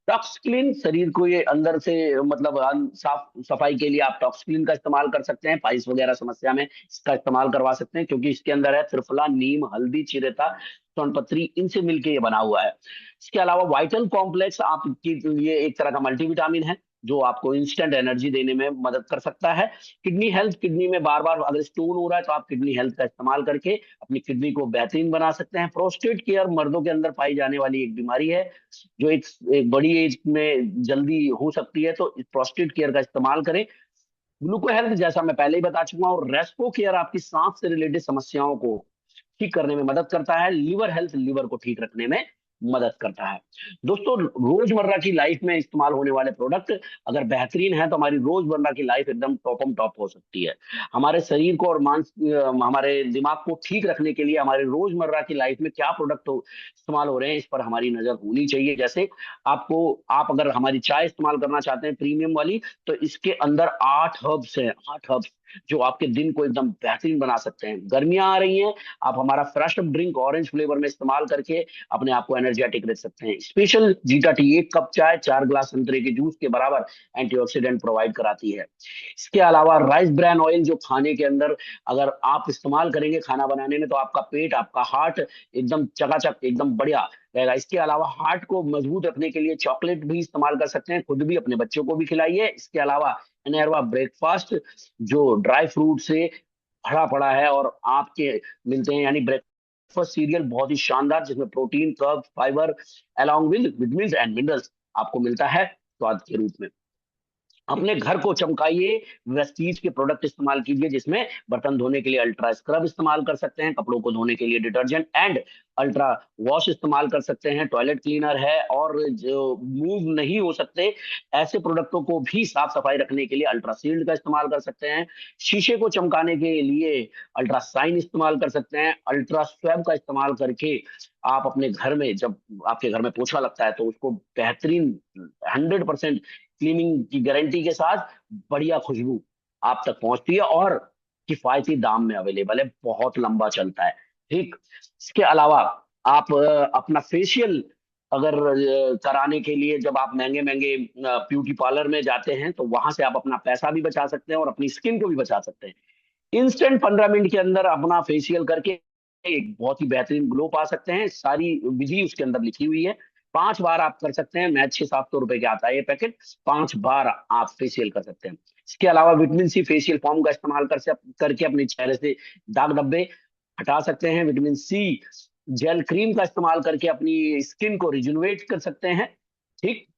टॉक्सक्लीन, शरीर को ये अंदर से मतलब साफ सफाई के लिए आप टॉक्सक्लीन का इस्तेमाल कर सकते हैं, पाइल्स वगैरह समस्या में इसका इस्तेमाल करवा सकते हैं, क्योंकि इसके अंदर है त्रिफला, नीम, हल्दी, चिरेता, सोनपत्री, इनसे मिलके ये बना हुआ है। इसके अलावा वाइटल कॉम्प्लेक्स आपकी, ये एक तरह का मल्टीविटामिन है जो आपको इंस्टेंट एनर्जी देने में मदद कर सकता है। किडनी हेल्थ, किडनी में बार बार अगर स्टोन हो रहा है तो आप किडनी हेल्थ का इस्तेमाल करके अपनी किडनी को बेहतरीन बना सकते हैं। प्रोस्टेट केयर, मर्दों के अंदर पाई जाने वाली एक बीमारी है जो एक बड़ी एज में जल्दी हो सकती है, तो प्रोस्टेट केयर का इस्तेमाल करें। ग्लूको हेल्थ, जैसा मैं पहले ही बता चुका हूँ, और रेस्पो केयर आपकी सांस से रिलेटेड समस्याओं को ठीक करने में मदद करता है। लीवर हेल्थ, लीवर को ठीक रखने में मदद करता है। दोस्तों, रोजमर्रा की लाइफ में इस्तेमाल होने वाले प्रोडक्ट अगर बेहतरीन है तो हमारी रोजमर्रा की लाइफ एकदम टॉपम टॉप हो सकती है। हमारे शरीर को और हमारे दिमाग को ठीक रखने के लिए हमारे रोजमर्रा की लाइफ में क्या प्रोडक्ट इस्तेमाल हो रहे हैं इस पर हमारी नजर होनी चाहिए। जैसे आप अगर हमारी चाय इस्तेमाल करना चाहते हैं प्रीमियम वाली, तो इसके अंदर 8 हर्ब्स हैं, 8 हर्ब्स जो आपके दिन को एकदम बेहतरीन बना सकते हैं। गर्मियां आ रही हैं, आप हमारा फ्रेश ड्रिंक ऑरेंज फ्लेवर में इस्तेमाल करके अपने आप को एनर्जेटिक रख सकते हैं। स्पेशल जीटा टी, 1 कप चाय 4 ग्लास संतरे के जूस के बराबर एंटीऑक्सीडेंट प्रोवाइड कराती है। इसके अलावा राइस ब्रान ऑयल, जो खाने के अंदर अगर आप इस्तेमाल करेंगे खाना बनाने में, तो आपका पेट, आपका हार्ट एकदम चकाचक, एकदम बढ़िया रहेगा। इसके अलावा हार्ट को मजबूत रखने के लिए चॉकलेट भी इस्तेमाल कर सकते हैं, खुद भी अपने बच्चों को भी खिलाइए। इसके अलावा अनहरवा ब्रेकफास्ट, जो ड्राई फ्रूट से भरा पड़ा है और आपके मिलते हैं, यानी ब्रेकफास्ट सीरियल बहुत ही शानदार, जिसमें protein, carb, fibre along with vitamin and minerals आपको मिलता है स्वाद के रूप में। अपने घर को चमकाइए, वेस्टीज के प्रोडक्ट इस्तेमाल कीजिए, जिसमें बर्तन धोने के लिए अल्ट्रा स्क्रब इस्तेमाल कर सकते हैं, कपड़ों को धोने के लिए डिटर्जेंट एंड अल्ट्रा वॉश इस्तेमाल कर सकते हैं, टॉयलेट क्लीनर है, और जो मूव नहीं हो सकते ऐसे प्रोडक्टों को भी साफ सफाई रखने के लिए अल्ट्रा सील्ड का इस्तेमाल कर सकते हैं। शीशे को चमकाने के लिए अल्ट्रा साइन इस्तेमाल कर सकते हैं। अल्ट्रा स्वैब का इस्तेमाल करके आप अपने घर में, जब आपके घर में पोछा लगता है तो उसको बेहतरीन 100% क्लीनिंग की गारंटी के साथ बढ़िया खुशबू आप तक पहुंचती है और किफायती दाम में अवेलेबल है, बहुत लंबा चलता है। ठीक। इसके अलावा आप अपना फेशियल अगर कराने के लिए जब आप महंगे महंगे ब्यूटी पार्लर में जाते हैं, तो वहां से आप अपना पैसा भी बचा सकते हैं और अपनी स्किन को भी बचा सकते हैं। इंस्टेंट 15 मिनट के अंदर अपना फेशियल करके एक बहुत ही बेहतरीन ग्लो पा सकते हैं। सारी विधि उसके अंदर लिखी हुई है। 5 बार आप कर सकते हैं। मैं 600-700 रुपए के आता है ये पैकेट। 5 बार आप फेशियल कर सकते हैं। इसके अलावा विटामिन सी फेशियल फॉर्म का इस्तेमाल करके अपने चेहरे से दाग धब्बे हटा सकते हैं। विटामिन सी जेल क्रीम का इस्तेमाल करके अपनी स्किन को रिजुनवेट कर सकते हैं। ठीक।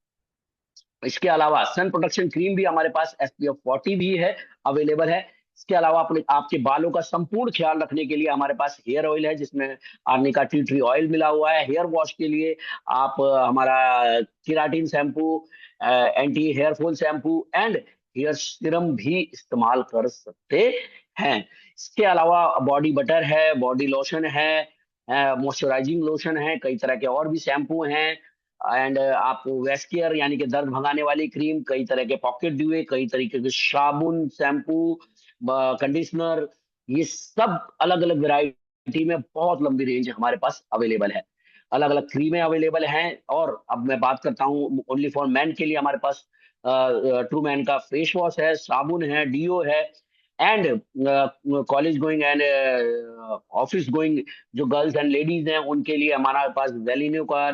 इसके अलावा सन प्रोटेक्शन क्रीम भी हमारे पास SPF 40 भी है, अवेलेबल है। इसके अलावा अपने आपके बालों का संपूर्ण ख्याल रखने के लिए हमारे पास हेयर ऑयल है, जिसमें आर्निका टी ट्री ऑयल मिला हुआ है। हेयर वॉश के लिए आप हमारा keratin shampoo, anti hair fall shampoo and hair serum भी इस्तेमाल कर सकते हैं। इसके अलावा बॉडी बटर है, बॉडी लोशन है, मॉइस्चराइजिंग लोशन है, कई तरह के और भी शैम्पू हैं। एंड आप वेस्कियर यानी कि दर्द भगाने वाली क्रीम, कई तरह के पॉकेट दुए, कई तरीके के साबुन, शैम्पू, कंडीशनर, ये सब अलग अलग वैरायटी में बहुत लंबी रेंज हमारे पास अवेलेबल है। अलग अलग क्रीमें अवेलेबल हैं। और अब मैं बात करता हूँ ओनली फॉर मैन के लिए, हमारे पास ट्रू मैन का फेस वॉश है, साबुन है, डीओ है। And college going and office going जो गर्ल्स एंड लेडीज हैं, उनके लिए हमारे पास वेलिनो का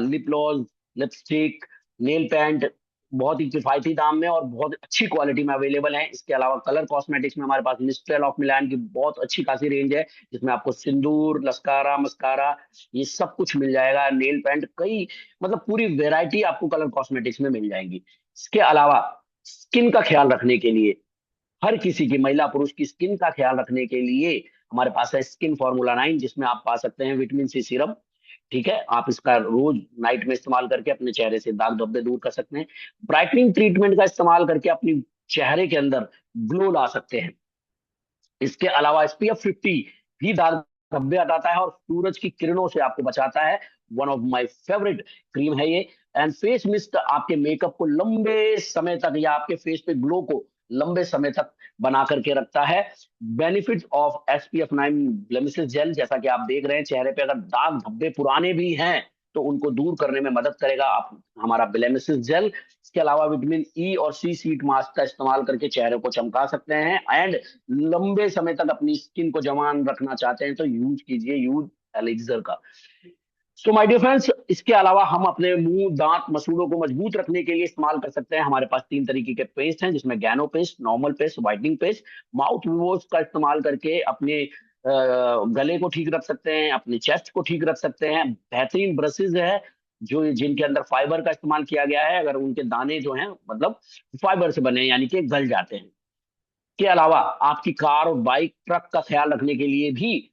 lip gloss, lipstick, nail paint बहुत ही किफायती दाम में और बहुत अच्छी क्वालिटी में अवेलेबल है। इसके अलावा कलर कॉस्मेटिक्स में हमारे पास मिस्ट्रेल ऑफ मिलान की बहुत अच्छी खासी रेंज है, जिसमें आपको सिंदूर, लस्कारा, मस्कारा, ये सब कुछ मिल जाएगा। नेल पेंट, कई मतलब पूरी वेरायटी आपको कलर कॉस्मेटिक्स में मिल जाएंगी। इसके अलावा स्किन का ख्याल रखने के लिए, हर किसी की, महिला पुरुष की स्किन का ख्याल रखने के लिए हमारे पास है स्किन फार्मूला 9, जिसमें आप पा सकते हैं विटामिन सी सीरम। ठीक है, आप इसका रोज नाइट में इस्तेमाल करके अपने चेहरे से दाग धब्बे दूर कर सकते हैं। ब्राइटनिंग ट्रीटमेंट का इस्तेमाल करके अपनी चेहरे के अंदर ग्लो ला सकते हैं। इसके अलावा SPF 50 भी दाग धब्बे हटाता है और सूरज की किरणों से आपको बचाता है। One of my favourite cream है ये। एंड फेस मिस्ट आपके मेकअप को लंबे समय तक या आपके फेस पे ग्लो को लंबे समय तक बना करके रखता है। Benefit of SPF 9 blemishes gel, जैसा कि आप देख रहे हैं चेहरे पे अगर दाग धब्बे पुराने भी हैं तो उनको दूर करने में मदद करेगा आप हमारा ब्लेमिशेस जेल। इसके अलावा विटामिन ई और सी शीट मास्क का इस्तेमाल करके चेहरे को चमका सकते हैं। एंड लंबे समय तक अपनी स्किन को जवान रखना चाहते हैं तो यूज कीजिए यूज एलिक्सर का। सो माय डियर फ्रेंड्स, इसके अलावा हम अपने मुंह, दांत, मसूड़ों को मजबूत रखने के लिए इस्तेमाल कर सकते हैं। हमारे पास 3 तरीके के पेस्ट हैं, जिसमें Gano paste, normal paste, whitening paste. Mouth wash का इस्तेमाल करके अपने गले को ठीक रख सकते हैं, अपने चेस्ट को ठीक रख सकते हैं। बेहतरीन ब्रशेज है जो जिनके अंदर फाइबर का इस्तेमाल किया गया है, अगर उनके दाने जो हैं मतलब फाइबर से बने हैं, यानी कि गल जाते हैं। के अलावा आपकी कार और बाइक, ट्रक का ख्याल रखने के लिए भी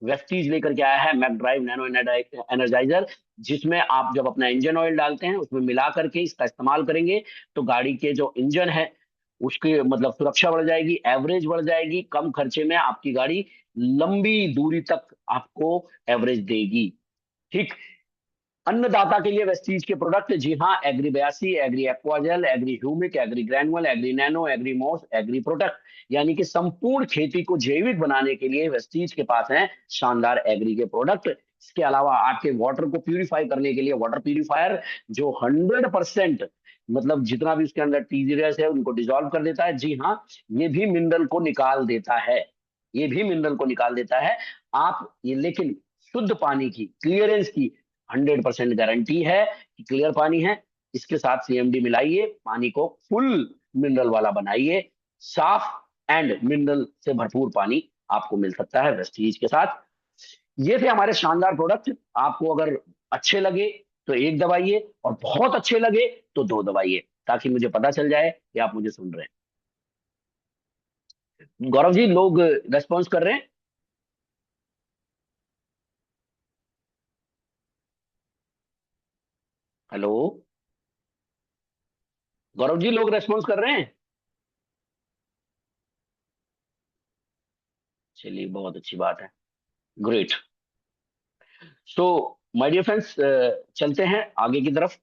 वेस्टीज लेकर के आया है मैक ड्राइव नैनो एनर्जाइजर, जिसमें आप जब अपना इंजन ऑयल डालते हैं उसमें मिला करके इसका इस्तेमाल करेंगे तो गाड़ी के जो इंजन है उसकी मतलब सुरक्षा बढ़ जाएगी, एवरेज बढ़ जाएगी। कम खर्चे में आपकी गाड़ी लंबी दूरी तक आपको एवरेज देगी। ठीक। अन्नदाता के लिए वेस्टीज के प्रोडक्ट, जी हाँ, Agri 82, Agri Aquagel, Agri Humic, Agri Granual, Agri Nano, Agri Moss, Agri product, यानी कि संपूर्ण खेती को जैविक बनाने के लिए वेस्टीज के पास हैं शानदार एग्री के प्रोडक्ट। इसके अलावा आपके वाटर को प्यूरिफाई करने के लिए वाटर प्यूरिफायर, जो 100% मतलब जितना भी उसके अंदर टीजीएस है उनको डिजोल्व कर देता है। जी हाँ, ये भी मिनरल को निकाल देता है, ये भी मिनरल को निकाल देता है। आप ये लेकिन शुद्ध पानी की, क्लियरेंस की 100% गारंटी है कि क्लियर पानी है। इसके साथ CMD मिलाइए, पानी को फुल मिनरल वाला बनाइए। साफ एंड मिनरल से भरपूर पानी आपको मिल सकता है वेस्टीज के साथ। ये थे हमारे शानदार प्रोडक्ट। आपको अगर अच्छे लगे तो एक दबाइए और बहुत अच्छे लगे तो दो दबाइए, ताकि मुझे पता चल जाए कि आप मुझे सुन रहे हैं। गौरव जी, लोग रेस्पॉन्स कर रहे हैं? हेलो गौरव जी, लोग रेस्पॉन्स कर रहे हैं? चलिए, बहुत अच्छी बात है। Great. So my dear friends, चलते हैं आगे की तरफ।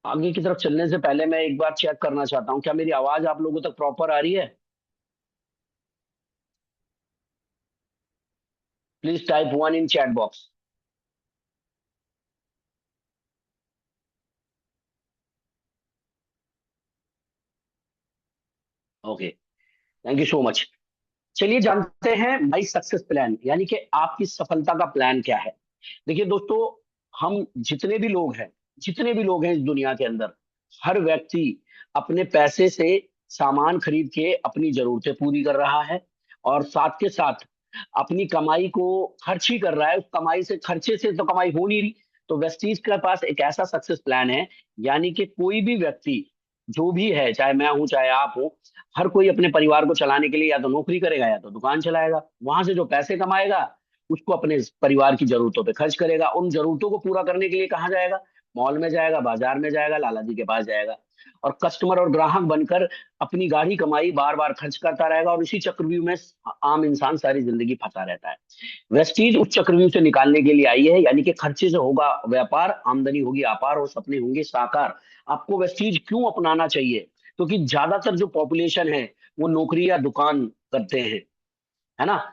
आगे की तरफ चलने से पहले मैं एक बार चेक करना चाहता हूँ, क्या मेरी आवाज आप लोगों तक प्रॉपर आ रही है? Please type one in chat box. Okay, thank you so much. चलिए जानते हैं माई सक्सेस प्लान, यानी कि आपकी सफलता का प्लान क्या है। देखिए दोस्तों, हम जितने भी लोग हैं इस दुनिया के अंदर, हर व्यक्ति अपने पैसे से सामान खरीद के अपनी जरूरतें पूरी कर रहा है, और साथ के साथ अपनी कमाई को खर्च ही कर रहा है। उस कमाई से, खर्चे से तो कमाई हो नहीं रही। तो वेस्टीज के पास एक ऐसा सक्सेस प्लान है, यानी कि कोई भी व्यक्ति जो भी है, चाहे मैं हूं चाहे आप हो, हर कोई अपने परिवार को चलाने के लिए या तो नौकरी करेगा या तो दुकान चलाएगा। वहां से जो पैसे कमाएगा उसको अपने परिवार की जरूरतों पे खर्च करेगा। उन जरूरतों को पूरा करने के लिए कहाँ जाएगा? मॉल में जाएगा, बाजार में जाएगा, लाला जी के पास जाएगा, और कस्टमर और ग्राहक बनकर अपनी गाढ़ी कमाई बार बार खर्च करता रहेगा, और इसी चक्रव्यूह में आम इंसान सारी जिंदगी फंसा रहता है। वेस्टीज उस चक्रव्यूह से निकालने के लिए आई है, यानी कि खर्चे से होगा व्यापार, आमदनी होगी अपार, और सपने होंगे साकार। आपको वेस्टीज क्यों अपनाना चाहिए? क्योंकि ज्यादातर जो पॉपुलेशन है वो नौकरी या दुकान करते हैं, है ना।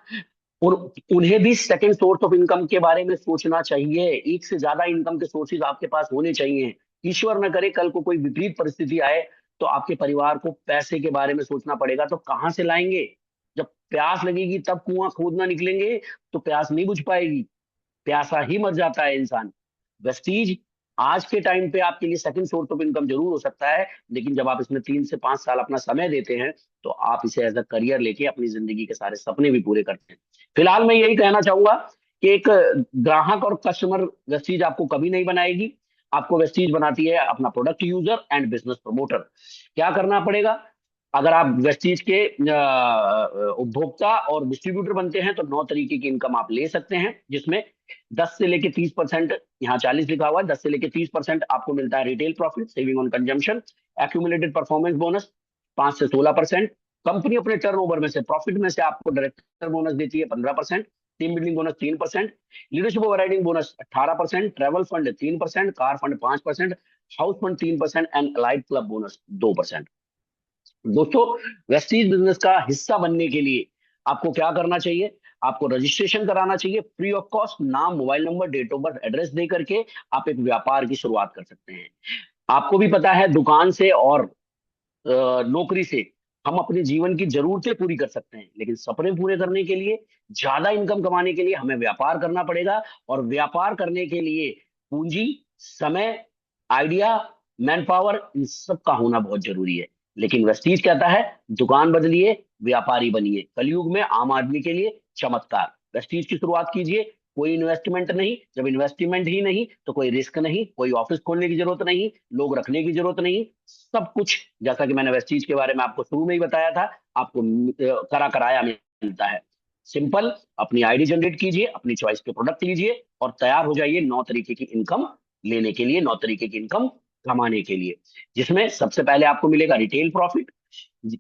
और उन्हें भी सेकंड सोर्स ऑफ इनकम के बारे में सोचना चाहिए। एक से ज्यादा इनकम के सोर्सेज आपके पास होने चाहिए। ईश्वर न करे कल को कोई विपरीत परिस्थिति आए तो आपके परिवार को पैसे के बारे में सोचना पड़ेगा, तो कहां से लाएंगे? जब प्यास लगेगी तब कुआं खोदना निकलेंगे, तो प्यास नहीं बुझ पाएगी, प्यासा ही मर जाता है इंसान। वेस्टीज आज के टाइम पे आपके लिए सेकंड सोर्स ऑफ इनकम जरूर हो सकता है, लेकिन जब आप इसमें 3 से 5 साल अपना समय देते हैं तो आप इसे एज अ करियर लेके अपनी जिंदगी के सारे सपने भी पूरे करते हैं। फिलहाल मैं यही कहना चाहूंगा कि एक ग्राहक और कस्टमर वेस्टीज आपको कभी नहीं बनाएगी। आपको वेस्टीज बनाती है अपना product user and business promoter. क्या करना पड़ेगा? अगर आप वेस्टीज के उपभोक्ता और डिस्ट्रीब्यूटर बनते हैं तो 9 तरीके की इनकम आप ले सकते हैं, जिसमें 10 से लेके 30%, यहाँ 40 लिखा हुआ है, 10 से लेके 30% आपको मिलता है retail profit, saving on consumption, accumulated performance bonus 5 से 16%। कंपनी अपने टर्नओवर में से, प्रॉफिट में से आपको डायरेक्टर बोनस देती है 15%, team building bonus 3%, leadership overriding bonus 18%, travel fund 3%, car fund 5%, house fund 3% and allied club bonus 2%। दोस्तों, वेस्टीज बिजनेस का हिस्सा बनने के लिए आपको क्या करना चाहिए? आपको रजिस्ट्रेशन कराना चाहिए फ्री ऑफ कॉस्ट। नाम, mobile number, date of birth, address दे करके आप एक व्यापार की शुरुआत कर सकते हैं। आपको भी पता है, दुकान से और नौकरी से हम अपने जीवन की जरूरतें पूरी कर सकते हैं, लेकिन सपने पूरे करने के लिए, ज्यादा इनकम कमाने के लिए हमें व्यापार करना पड़ेगा। और व्यापार करने के लिए पूंजी, समय, आइडिया, मैन पावर, इन सब का होना बहुत जरूरी है। लेकिन वेस्टीज कहता है, दुकान बदलिए, व्यापारी बनिए। कलयुग में आम आदमी के लिए चमत्कार। वेस्टीज की शुरुआत कीजिए। कोई इन्वेस्टमेंट नहीं, जब इन्वेस्टमेंट ही नहीं तो कोई रिस्क नहीं, कोई ऑफिस खोलने की जरूरत नहीं, लोग रखने की जरूरत नहीं। सब कुछ, जैसा कि मैंने वेस्टीज के बारे में आपको शुरू में ही बताया था, आपको करा कराया मिलता है। सिंपल, अपनी आईडी जनरेट कीजिए, अपनी चॉइस के प्रोडक्ट लीजिए, और तैयार हो जाइए 9 तरीके की इनकम लेने के लिए, 9 तरीके की इनकम कमाने के लिए। जिसमें सबसे पहले आपको मिलेगा रिटेल प्रॉफिट।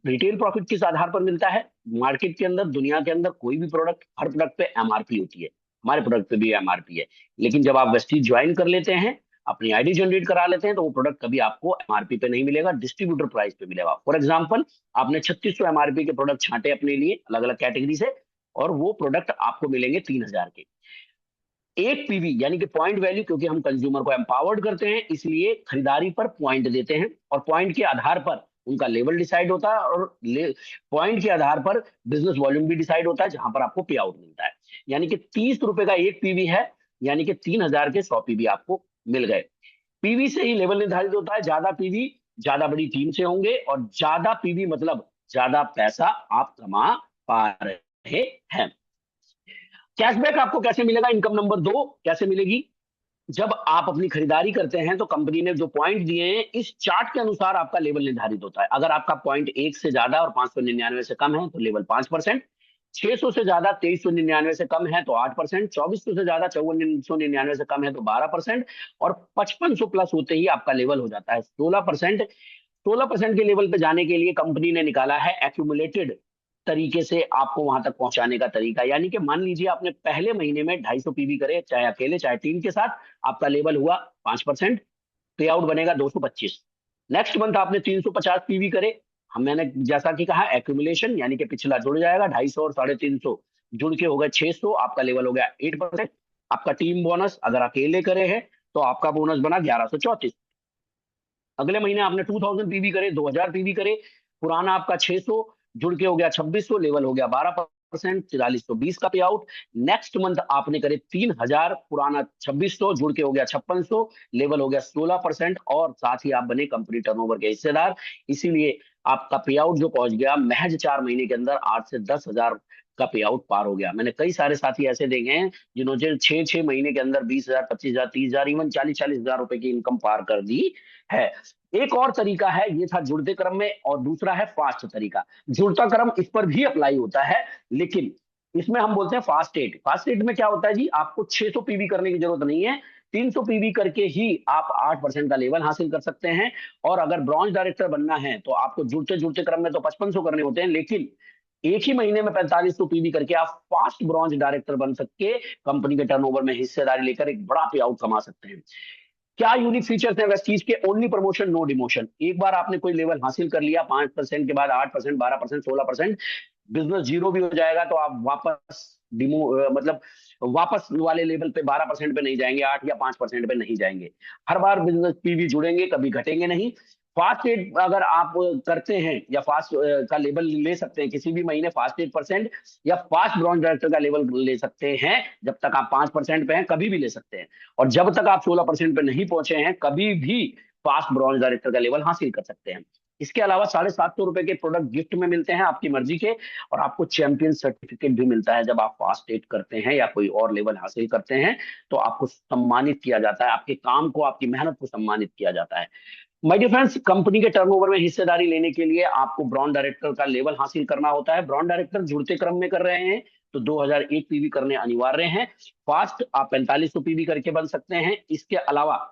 रिटेल प्रॉफिट किस आधार पर मिलता है? मार्केट के अंदर, दुनिया के अंदर कोई भी प्रोडक्ट, हर प्रोडक्ट पे एमआरपी होती है। हमारे प्रोडक्ट पे भी एमआरपी है। लेकिन जब आप वेस्टीज ज्वाइन कर लेते हैं, अपनी आईडी जनरेट करा लेते हैं, तो वो प्रोडक्ट कभी आपको एमआरपी पे नहीं मिलेगा, डिस्ट्रीब्यूटर प्राइस पे मिलेगा। फॉर एग्जाम्पल, आपने 3600 एमआरपी के प्रोडक्ट छांटे अपने लिए अलग अलग कैटेगरी से, और वो प्रोडक्ट आपको मिलेंगे 3000 के। एक पीवी यानी कि पॉइंट वैल्यू, क्योंकि हम कंज्यूमर को एम्पावर्ड करते हैं इसलिए खरीदारी पर पॉइंट देते हैं, और पॉइंट के आधार पर उनका लेवल डिसाइड होता है, और पॉइंट के आधार पर बिजनेस वॉल्यूम भी डिसाइड होता है, जहां पर आपको पे आउट मिलता है। यानी कि 30 रुपए का एक पीवी है, यानी कि 3000 के 100 पीवी आपको मिल गए। पीवी से ही लेवल निर्धारित होता है। ज्यादा पीवी ज्यादा बड़ी टीम से होंगे, और ज्यादा पीवी मतलब ज्यादा पैसा आप कमा पा रहे हैं। कैशबैक आपको कैसे मिलेगा? इनकम नंबर 2 कैसे मिलेगी? जब आप अपनी खरीदारी करते हैं तो कंपनी ने जो पॉइंट दिए हैं, इस चार्ट के अनुसार आपका लेवल निर्धारित होता है। अगर आपका पॉइंट 1 से ज्यादा और 599 से कम है तो लेवल 5%, 600 से ज्यादा 2399 से कम है तो 8%, 2400 से ज्यादा 5499 से कम है तो 12%, और 5500 प्लस होते ही आपका लेवल हो जाता है 16%। 16% के लेवल पे जाने के लिए कंपनी ने निकाला है एक्यूमुलेटेड तरीके से आपको वहां तक पहुंचाने का तरीका। यानी कि मान लीजिए आपने पहले महीने में 250 पीवी करे, चाहे अकेले चाहे टीम के साथ, आपका लेवल हुआ 5%। पे आउट बनेगा 225। नेक्स्ट मंथ आपने 350 पीवी करे, हम मैंने जैसा कि कहा एक्यूमुलेशन, यानी कि पिछला जुड़ जाएगा 250 और 350 जुड़ के हो गए 600, आपका लेवल हो गया 8%। आपका टीम बोनस अगर अकेले करे हैं तो आपका बोनस बना 1134। अगले महीने आपने 2000 पीवी करे, 2000 पीवी करे, पुराना आपका 600 जुड़ के हो गया 2600, लेवल हो गया 12%, 4420 का पे आउट। नेक्स्ट मंथ आपने करे 3000, पुराना 2600 जुड़ के हो गया 5600, लेवल हो गया 16%, और साथ ही आप बने कंपनी टर्नओवर के हिस्सेदार। इसीलिए आपका पे आउट जो पहुंच गया महज 4 महीने के अंदर 8 से 10 हजार का पे आउट पार हो गया। मैंने कई सारे साथी ऐसे देखे हैं जिन्होंने 6 6 महीने के अंदर 20 हजार, 25 हजार, 30 हजार, इवन 40 40 हजार रुपए की इनकम पार कर दी है। एक और तरीका है, ये था जुड़ते क्रम में, और दूसरा है फास्ट तरीका। जुड़ता क्रम इस पर भी अप्लाई होता है, लेकिन इसमें हम बोलते हैं फास्ट एट। फास्ट एट में क्या होता है जी, आपको 600 पीवी करने की जरूरत नहीं है, 300 पीवी करके ही आप 8% का लेवल हासिल कर सकते हैं। और अगर ब्रॉन्ज डायरेक्टर बनना है तो आपको जुड़ते जुड़ते क्रम में तो 5500 करने होते हैं, लेकिन एक ही महीने में 4500 पीवी करके आप फास्ट ब्रॉन्ज डायरेक्टर बन सकते, कंपनी के टर्नओवर में हिस्सेदारी लेकर एक बड़ा पे आउट कमा सकते हैं। क्या यूनिक फीचर्स है वेस्टीज के? Only promotion, no demotion. एक बार आपने कोई लेवल हासिल कर लिया, 5% के बाद 8%, 12%, 16%, बिजनेस जीरो भी हो जाएगा तो आप वापस मतलब वापस वाले लेवल पे 12% पे नहीं जाएंगे, 8 या 5% पे नहीं जाएंगे। हर बार बिजनेस पीवी जुड़ेंगे, कभी घटेंगे नहीं। फास्ट एड अगर आप करते हैं या फास्ट का लेवल ले सकते हैं किसी भी महीने, फास्ट 8%, या फास्ट ब्रॉन्ज डायरेक्टर का लेवल ले सकते हैं जब तक आप 5% पे हैं, कभी भी ले सकते हैं। और जब तक आप 16% पे नहीं पहुंचे हैं, कभी भी फास्ट ब्रॉन्ज डायरेक्टर का लेवल हासिल कर सकते हैं। इसके अलावा 750 रुपए के प्रोडक्ट गिफ्ट में मिलते हैं आपकी मर्जी के, और आपको चैंपियन सर्टिफिकेट भी मिलता है। जब आप फास्ट एट करते हैं या कोई और लेवल हासिल करते हैं तो आपको सम्मानित किया जाता है, आपके काम को, आपकी मेहनत को सम्मानित किया जाता है। माय डियर फ्रेंड्स, कंपनी के टर्नओवर में हिस्सेदारी लेने के लिए आपको ब्रॉन्ज डायरेक्टर का लेवल हासिल करना होता है। ब्रॉन्ज डायरेक्टर जुड़ते क्रम में कर रहे हैं तो 2001 पीवी करने अनिवार्य हैं। फास्ट आप 4500 पीवी करके बन सकते हैं। इसके अलावा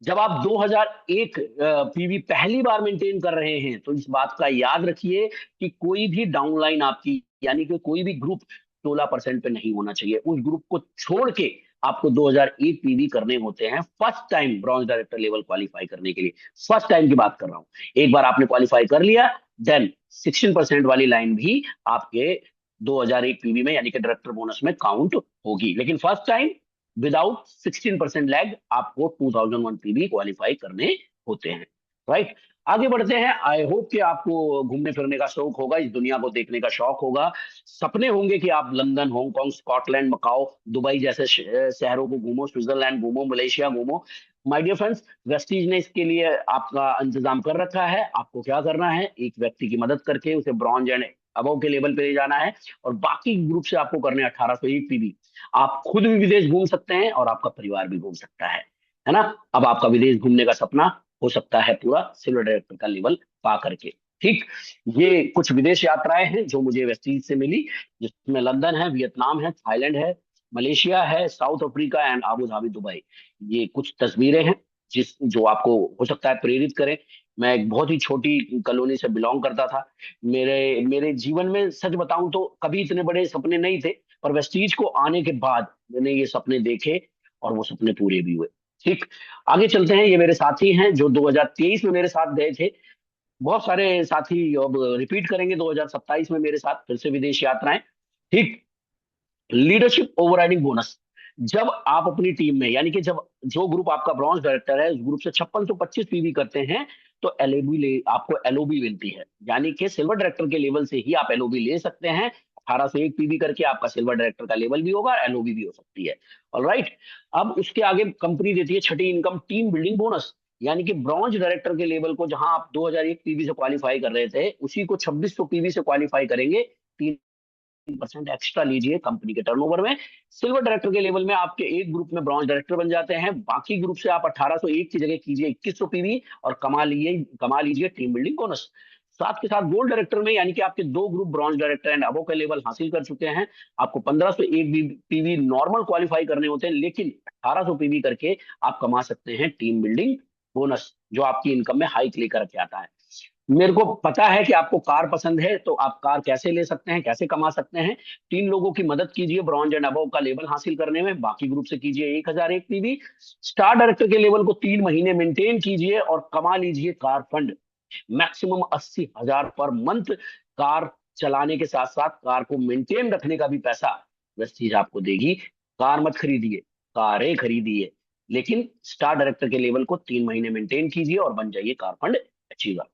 जब आप 2001 पीवी पहली बार मेंटेन कर रहे हैं तो इस बात का याद रखिए कि कोई भी डाउनलाइन आपकी, यानी कि कोई भी ग्रुप 16% पे नहीं होना चाहिए। उस ग्रुप को छोड़ के आपको 2001 पीवी करने होते हैं first time bronze director level qualify करने के लिए। फर्स्ट टाइम की बात कर रहा हूं। एक बार आपने क्वालिफाई कर लिया, देन 16% वाली लाइन भी आपके 2001 पीवी में, यानी कि डायरेक्टर बोनस में काउंट होगी। लेकिन फर्स्ट टाइम विदाउट 16% लैग आपको 2001 पीवी क्वालिफाई करने होते हैं। राइट, आगे बढ़ते हैं। आई होप कि आपको घूमने फिरने का शौक होगा, इस दुनिया को देखने का शौक होगा। सपने होंगे कि आप London, Hong Kong, Scotland, Macau, Dubai जैसे शहरों को घूमो, स्विट्जरलैंड घूमो, मलेशिया घूमो। माय डियर फ्रेंड्स, वेस्टीज ने इसके लिए आपका इंतजाम कर रखा है। आपको क्या करना है, एक व्यक्ति की मदद करके उसे ब्रॉन्ज एंड अबव के लेवल पे ले जाना है, और बाकी ग्रुप से आपको करने 1801 पीवी। आप खुद भी विदेश घूम सकते हैं और आपका परिवार भी घूम सकता है ना। अब आपका विदेश घूमने का सपना हो सकता है पूरा सिल्वर डायरेक्टर का लेवल पा करके। ठीक, ये कुछ विदेश यात्राएं हैं जो मुझे वेस्टीज से मिली, जिसमें लंदन है, वियतनाम है, थाईलैंड है, मलेशिया है, south Africa and Abu Dhabi, Dubai. ये कुछ तस्वीरें हैं जिस जो आपको हो सकता है प्रेरित करें। मैं एक बहुत ही छोटी कॉलोनी से बिलोंग करता था। मेरे मेरे जीवन में सच बताऊं तो कभी इतने बड़े सपने नहीं थे, पर वेस्टीज को आने के बाद मैंने ये सपने देखे और वो सपने पूरे भी हुए। ठीक, आगे चलते हैं। ये मेरे साथी हैं जो 2023 में मेरे साथ गए थे। बहुत सारे साथी अब रिपीट करेंगे 2027 में मेरे साथ फिर से विदेश यात्राएं। ठीक, लीडरशिप ओवरराइडिंग बोनस। जब आप अपनी टीम में, यानी कि जब जो ग्रुप आपका ब्रॉन्ज डायरेक्टर है उस ग्रुप से 5625 पीवी करते हैं तो एलओबी ले आपको एलओबी मिलती है, यानी कि सिल्वर डायरेक्टर के लेवल से ही आप एलओबी ले सकते हैं। 1801 पीवी करके आपका सिल्वर डायरेक्टर का लेवल भी होगा, एलओबी भी हो सकती है। ऑलराइट, अब उसके आगे कंपनी देती है छठी इनकम, टीम बिल्डिंग बोनस। यानी कि ब्रॉन्ज डायरेक्टर के लेवल को जहां आप 2001 पीवी से क्वालिफाई कर रहे थे, उसी को 2600 पीवी से क्वालिफाई करेंगे। 3% एक्स्ट्रा लीजिए कंपनी के टर्नओवर में। सिल्वर डायरेक्टर के लेवल में आपके एक ग्रुप में ब्रॉन्ज डायरेक्टर बन जाते हैं, बाकी ग्रुप से आप 1801 की जगह कीजिए 2100 पीवी और कमा लीजिए टीम बिल्डिंग बोनस। साथ के साथ गोल्ड डायरेक्टर में, यानी कि आपके दो group bronze director and above का लेवल हासिल कर चुके हैं, आपको 1501 पीवी नॉर्मल क्वालिफाई करने होते हैं, लेकिन 1800 पीवी करके आप कमा सकते हैं टीम बिल्डिंग बोनस, जो आपकी इनकम में हाइक लेकर के आता है। मेरे को पता है कि आपको कार पसंद है, तो आप कार कैसे ले सकते हैं, कैसे कमा सकते हैं। 3 लोगों की मदद कीजिए ब्रॉन्ज एंड अबव का लेवल हासिल करने में, बाकी ग्रुप से कीजिए 1001 पीवी। स्टार डायरेक्टर के लेवल को 3 महीने मेंटेन कीजिए और कमा लीजिए car fund. Maximum 80,000 per month. Car चलाने के साथ साथ कार को मेंटेन रखने का भी पैसा वेस्टीज आपको देगी। कार मत खरीदिए, कारें खरीदिए, लेकिन स्टार डायरेक्टर के लेवल को 3 महीने मेंटेन कीजिए और बन जाइए कार फंड अचीवर।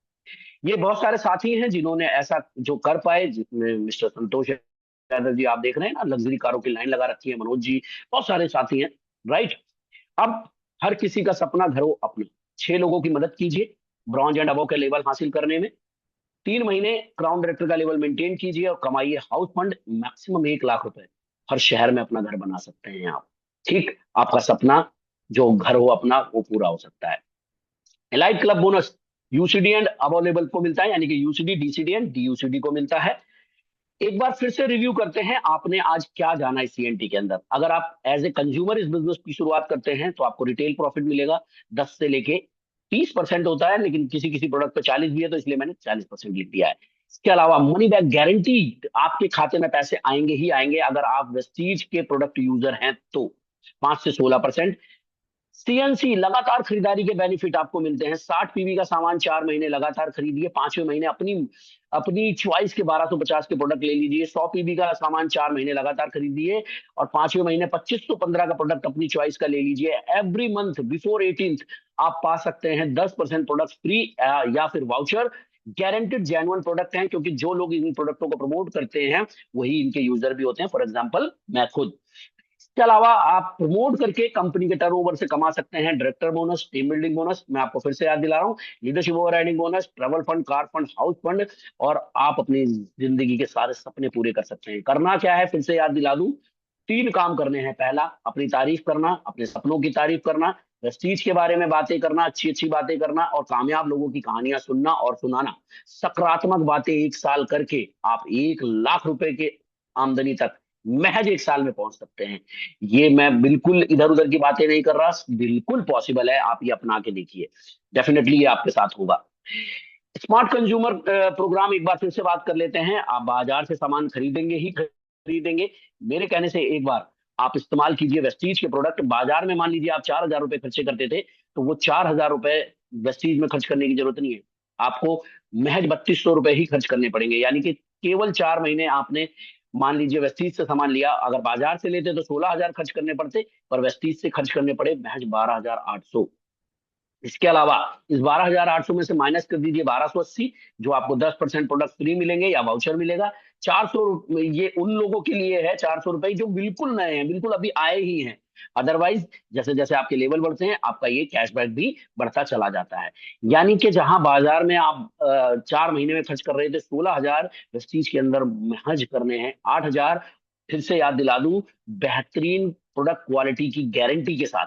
ये बहुत सारे साथी हैं जिन्होंने ऐसा जो कर पाए, जिसमें मिस्टर संतोष यादव जी आप देख रहे हैं ना, लग्जरी कारों की लाइन लगा रखी है, मनोज जी, बहुत सारे साथी हैं। राइट। अब हर किसी का सपना घर हो अपना। 6 लोगों की मदद कीजिए ब्रॉन्ज एंड अबव के लेवल हासिल करने में। 3 महीने क्राउन डायरेक्टर का लेवल मेंटेन कीजिए और कमाइए हाउस फंड। मैक्सिमम 1 लाख रुपए। हर शहर में अपना घर बना सकते हैं आप। ठीक, आपका सपना जो घर हो अपना वो पूरा हो सकता है। Elite club bonus UCD and above level को मिलता है, यानी कि यूसीडी, डीसीडी एंड डीयूसीडी को मिलता है। एक बार फिर से रिव्यू करते हैं, आपने आज क्या जाना इस सीएनटी के अंदर। अगर आप एज ए कंज्यूमर इस बिजनेस की शुरुआत करते हैं तो आपको रिटेल प्रॉफिट मिलेगा 10 से लेके 30% होता है, लेकिन किसी किसी प्रोडक्ट पे 40 भी है, तो इसलिए मैंने 40% लिख दिया है। इसके अलावा मनी बैक गारंटी, आपके खाते में पैसे आएंगे ही आएंगे अगर आप वेस्टीज के प्रोडक्ट यूजर हैं तो। 5 से 16%। सीएनसी लगातार खरीदारी के बेनिफिट आपको मिलते हैं। 60 पीवी का सामान 4 महीने लगातार खरीदिए, 5वें महीने अपनी अपनी चॉइस के 1250 के प्रोडक्ट ले लीजिए। 100 पीवी का सामान 4 महीने लगातार खरीदिए और 5वें महीने 2515 का प्रोडक्ट अपनी चॉइस का ले लीजिए। एवरी मंथ बिफोर 18th आप पा सकते हैं 10% प्रोडक्ट फ्री या फिर वाउचर। गारंटेड जेन्युइन प्रोडक्ट हैं, क्योंकि जो लोग इन प्रोडक्टों को प्रमोट करते हैं वही इनके यूजर भी होते हैं। फॉर एग्जाम्पल मैं खुद। इसके अलावा आप प्रमोट करके कंपनी के टर्नओवर से कमा सकते हैं director bonus, team building bonus, मैं आपको फिर से याद दिला रहा हूँ, leadership over riding bonus, travel fund, car fund, house fund. और आप अपनी जिंदगी के सारे सपने पूरे कर सकते हैं। करना क्या है, फिर से याद दिला दूं, 3 काम करने हैं। पहला, अपनी तारीफ करना, अपने सपनों की तारीफ करना, प्रेस्टीज के बारे में बातें करना, अच्छी अच्छी बातें करना और कामयाब लोगों की कहानियां सुनना और सुनाना। सकारात्मक बातें 1 साल करके आप 1 लाख रुपए के आमदनी तक महज 1 साल में पहुंच सकते हैं। ये मैं बिल्कुल इधर उधर की बातें नहीं कर रहा, बिल्कुल पॉसिबल है। आप ये अपना के देखिए, डेफिनेटली ये आपके साथ होगा। स्मार्ट कंज्यूमर प्रोग्राम एक बार फिर से बात कर लेते हैं। आप बाजार से सामान खरीदेंगे ही खरीदेंगे, मेरे कहने से एक बार आप इस्तेमाल कीजिए वेस्टीज के प्रोडक्ट। बाजार में मान लीजिए आप 4,000 रुपए खर्चे करते थे, तो वो 4,000 रुपए वेस्टीज में खर्च करने की जरूरत नहीं है। आपको महज 3200 रुपए ही खर्च करने पड़ेंगे, यानी कि केवल 4 महीने आपने, मान लीजिए वेस्टीज से सामान लिया, अगर बाजार से लेते तो 16,000 खर्च करने पड़ते, पर वेस्टीज से खर्च करने पड़े महज 12,800। इसके अलावा इस 12,800 में से माइनस कर दीजिए 1,280, जो आपको 10% प्रोडक्ट फ्री मिलेंगे या वाउचर मिलेगा। 400, ये उन लोगों के लिए है 400 रुपए जो बिल्कुल नए हैं, बिल्कुल अभी आए ही हैं। अदरवाइज जैसे जैसे आपके लेवल बढ़ते हैं आपका ये कैशबैक भी बढ़ता चला जाता है। यानी कि जहां बाजार में आप 4 महीने में खर्च कर रहे थे 16,000, वेस्टीज के अंदर महज करने हैं 8,000। फिर से याद दिला दूं, बेहतरीन प्रोडक्ट क्वालिटी की गारंटी के साथ।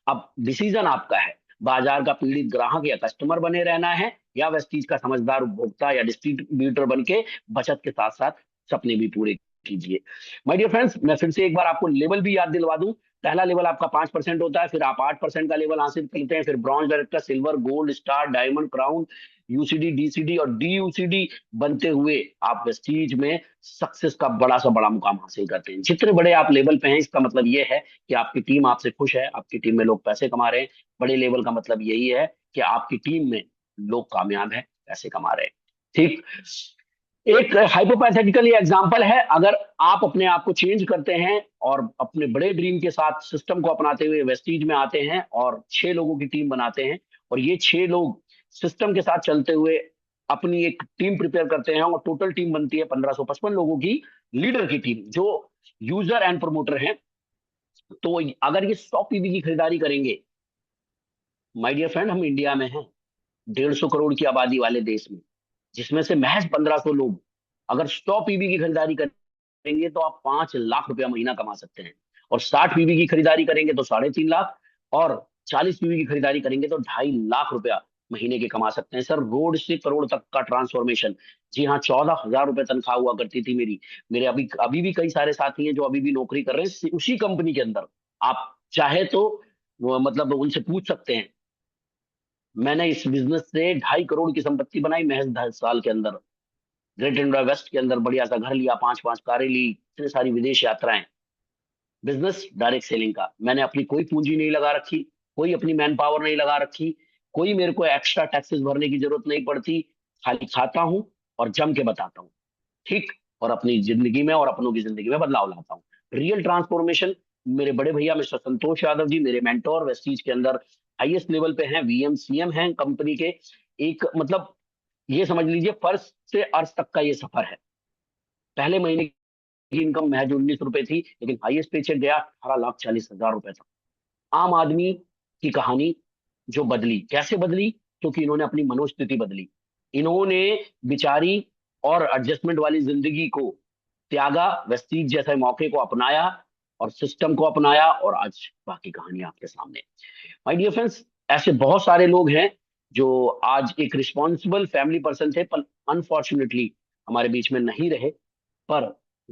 अब डिसीजन आपका है, बाजार का पीड़ित ग्राहक या कस्टमर बने रहना है, या वेस्टीज का समझदार उपभोक्ता या डिस्ट्रीब्यूटर बन के बचत के साथ साथ सपने भी पूरे कीजिए। माय डियर फ्रेंड्स, मैं फिर से एक बार आपको लेवल भी याद दिलवा दूं। पहला लेवल आपका 5% होता है, फिर आप 8% का लेवल हासिल करते हैं, फिर bronze, director, silver, gold, star, diamond, crown, UCD, डीसीडी और डीयूसीडी बनते हुए आप वेस्टीज में सक्सेस का बड़ा सा बड़ा मुकाम हासिल करते हैं। जितने बड़े आप लेवल पे हैं, इसका मतलब ये है कि आपकी टीम आपसे खुश है, आपकी टीम में लोग पैसे कमा रहे हैं। बड़े लेवल का मतलब यही है कि आपकी टीम में लोग कामयाब है, पैसे कमा रहे हैं। ठीक। एक हाइपोथेटिकल एग्जांपल है, अगर आप अपने आप को चेंज करते हैं और अपने बड़े ड्रीम के साथ सिस्टम को अपनाते हुए वेस्टीज में आते हैं और 6 लोगों की टीम बनाते हैं, और ये 6 लोग सिस्टम के साथ चलते हुए अपनी एक टीम प्रिपेयर करते हैं और टोटल टीम बनती है 1555 लोगों की, लीडर की टीम, जो यूजर एंड प्रमोटर हैं। तो अगर ये 100 पीवी की खरीदारी करेंगे, माय डियर फ्रेंड, हम इंडिया में हैं, 150 करोड़ की आबादी वाले देश में, जिसमें से महज 1500 लोग अगर 100 पीवी की खरीदारी करेंगे तो आप 5 लाख रुपया महीना कमा सकते हैं। और 60 पीवी की खरीदारी करेंगे तो 3.5 लाख, और 40 पीवी की खरीदारी करेंगे तो 2.5 लाख रुपया महीने के कमा सकते हैं। सर, रोड से करोड़ तक का ट्रांसफॉर्मेशन। जी हाँ, 14,000 रुपए तनख्वाह हुआ करती थी मेरी। मेरे अभी अभी भी कई सारे साथी हैं जो अभी भी नौकरी कर रहे हैं उसी कंपनी के अंदर। आप चाहे तो मतलब उनसे पूछ सकते हैं। मैंने इस बिजनेस से 2.5 करोड़ की संपत्ति बनाई महज 10 साल के अंदर। ग्रेट इंडिया वेस्ट के अंदर बढ़िया सा घर लिया, 5-5 कारें ली, इतनी सारी विदेश यात्राएं। बिजनेस डायरेक्ट सेलिंग का। मैंने अपनी कोई पूंजी नहीं लगा रखी, कोई अपनी मैन पावर नहीं लगा रखी, कोई मेरे को एक्स्ट्रा टैक्सेस भरने की जरूरत नहीं पड़ती। खाली खाता हूँ और जम के बताता हूँ। ठीक। और अपनी जिंदगी में और अपनों की जिंदगी में बदलाव लाता हूँ। Real transformation. मेरे बड़े भैया मिस्टर संतोष यादव जी मेरे मेंटोर वेस्टीज के अंदर हाईएस्ट लेवल पे हैं, वीएम सीएम हैं कंपनी के। एक मतलब ये समझ लीजिए फर्श से अर्श तक का ये सफर है। पहले महीने की इनकम महज 19 रुपए थी, लेकिन हाईएस्ट पे चेक गया 18,40,000 रुपए तक। आम आदमी की कहानी जो बदली, कैसे बदली? क्योंकि इन्होंने अपनी मनोस्थिति बदली। इन्होंने बिचारी और एडजस्टमेंट वाली जिंदगी को त्यागा, वेस्टीज जैसे मौके को अपनाया और सिस्टम को अपनाया, और आज बाकी कहानी आपके सामने। माय डियर फ्रेंड्स, ऐसे बहुत सारे लोग हैं जो आज एक रिस्पॉन्सिबल फैमिली पर्सन थे, पर अनफॉर्चुनेटली हमारे बीच में नहीं रहे। पर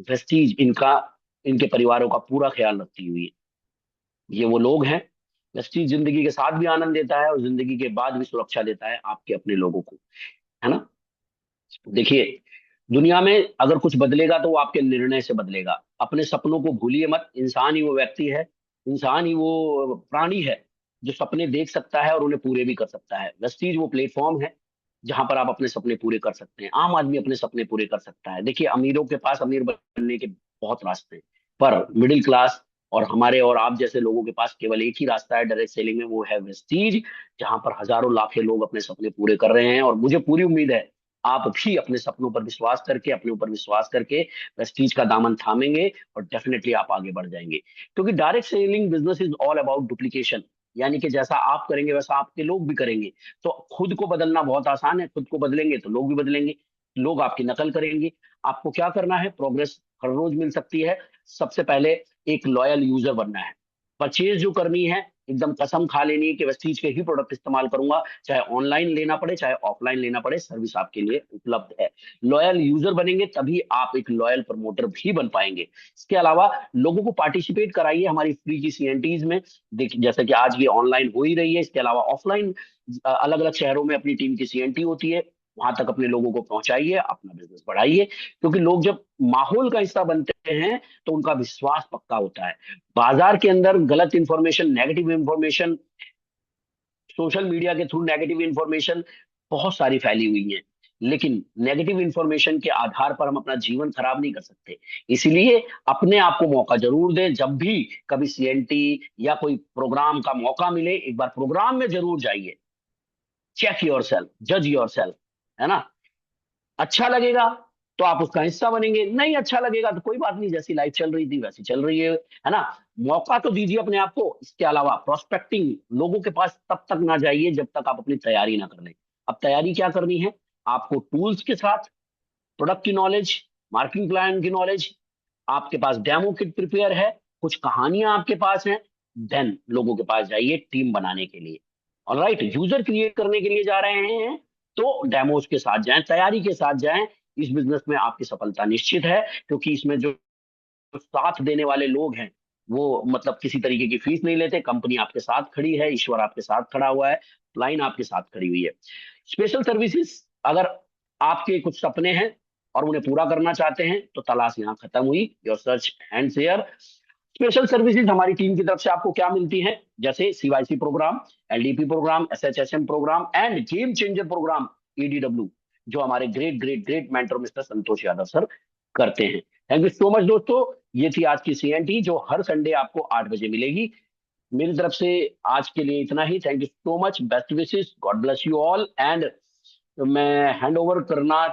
वेस्टीज इनका, इनके परिवारों का पूरा ख्याल रखती हुई ये वो लोग हैं। वेस्टीज जिंदगी के साथ भी आनंद देता है और जिंदगी के बाद भी सुरक्षा देता है आपके अपने लोगों को, है ना। देखिए, दुनिया में अगर कुछ बदलेगा तो वो आपके निर्णय से बदलेगा। अपने सपनों को भूलिए मत। इंसान ही वो व्यक्ति है, इंसान ही वो प्राणी है जो सपने देख सकता है और उन्हें पूरे भी कर सकता है। वेस्टीज वो प्लेटफॉर्म है जहां पर आप अपने सपने पूरे कर सकते हैं। आम आदमी अपने सपने पूरे कर सकता है। देखिए, अमीरों के पास अमीर बनने के बहुत रास्ते हैं, पर मिडिल क्लास और हमारे और आप जैसे लोगों के पास केवल एक ही रास्ता है डायरेक्ट सेलिंग में, वो है वेस्टीज। जहां पर हजारों लाखें लोग अपने सपने पूरे कर रहे हैं, और मुझे पूरी उम्मीद है आप भी अपने सपनों पर विश्वास करके, अपने ऊपर विश्वास करके प्रेस्टीज का दामन थामेंगे और डेफिनेटली आप आगे बढ़ जाएंगे। क्योंकि direct selling business is all about duplication. यानी कि जैसा आप करेंगे वैसा आपके लोग भी करेंगे। तो खुद को बदलना बहुत आसान है, खुद को बदलेंगे तो लोग भी बदलेंगे। लोग आपकी नकल करेंगे। आपको क्या करना है? प्रोग्रेस हर रोज मिल सकती है। सबसे पहले एक लॉयल यूजर बनना है। परचेज जो करनी है, एकदम कसम खा लेनी है कि वेस्टीज के ही प्रोडक्ट इस्तेमाल करूंगा, चाहे ऑनलाइन लेना पड़े चाहे ऑफलाइन लेना पड़े, सर्विस आपके लिए उपलब्ध है। लॉयल यूजर बनेंगे तभी आप एक लॉयल प्रमोटर भी बन पाएंगे। इसके अलावा लोगों को पार्टिसिपेट कराइए हमारी फ्री की सीएनटीज में। देखिए, जैसे कि आज ये ऑनलाइन हो ही रही है, इसके अलावा ऑफलाइन अलग अलग शहरों में अपनी टीम की सीएनटी होती है। वहां तक अपने लोगों को पहुंचाइए, अपना बिजनेस बढ़ाइए। क्योंकि लोग जब माहौल का हिस्सा बनते हैं तो उनका विश्वास पक्का होता है। बाजार के अंदर गलत information, negative information, social media के थ्रू नेगेटिव इंफॉर्मेशन बहुत सारी फैली हुई है। लेकिन नेगेटिव इंफॉर्मेशन के आधार पर हम अपना जीवन खराब नहीं कर सकते। इसलिए अपने आप को मौका जरूर दें। जब भी कभी सीएनटी या कोई प्रोग्राम का मौका मिले, एक बार प्रोग्राम में जरूर जाइए। चेक योर सेल्फ, जज योर सेल्फ, है ना। अच्छा लगेगा तो आप उसका हिस्सा बनेंगे, नहीं अच्छा लगेगा तो कोई बात नहीं, जैसी लाइफ चल रही थी वैसी चल रही है ना। मौका तो दीजिए अपने आप को। इसके अलावा प्रोस्पेक्टिंग, लोगों के पास तब तक ना जाइए जब तक आप अपनी तैयारी ना कर लें। अब तैयारी क्या करनी है? आपको टूल्स के साथ, प्रोडक्ट की नॉलेज, मार्केटिंग प्लान की नॉलेज, आपके पास डेमो किट प्रिपेयर है, कुछ कहानियां आपके पास हैं, देन लोगों के पास जाइए टीम बनाने के लिए। ऑलराइट, यूजर क्रिएट करने के लिए जा रहे हैं तो डेमोज के साथ जाएं, तैयारी के साथ जाएं। इस बिजनेस में आपकी सफलता निश्चित है, क्योंकि इसमें जो साथ देने वाले लोग हैं वो मतलब किसी तरीके की फीस नहीं लेते। कंपनी आपके साथ खड़ी है, ईश्वर आपके साथ खड़ा हुआ है, लाइन आपके साथ खड़ी हुई है। स्पेशल सर्विसेज, अगर आपके कुछ सपने हैं और उन्हें पूरा करना चाहते हैं तो तलाश यहाँ खत्म हुई। Your search end here. Special services हमारी टीम की तरफ से आपको क्या मिलती है? जैसे CYC program, LDP program, SHSM program and game changer program, EDW, जो हमारे great great great mentor mister Santosh Yadav sir करते हैं। थैंक यू सो मच दोस्तों। ये थी आज की सीएनटी जो हर संडे आपको 8 बजे मिलेगी। मेरी तरफ से आज के लिए इतना ही। Thank you so much, best wishes, God bless you all. And मैं हैंड ओवर करना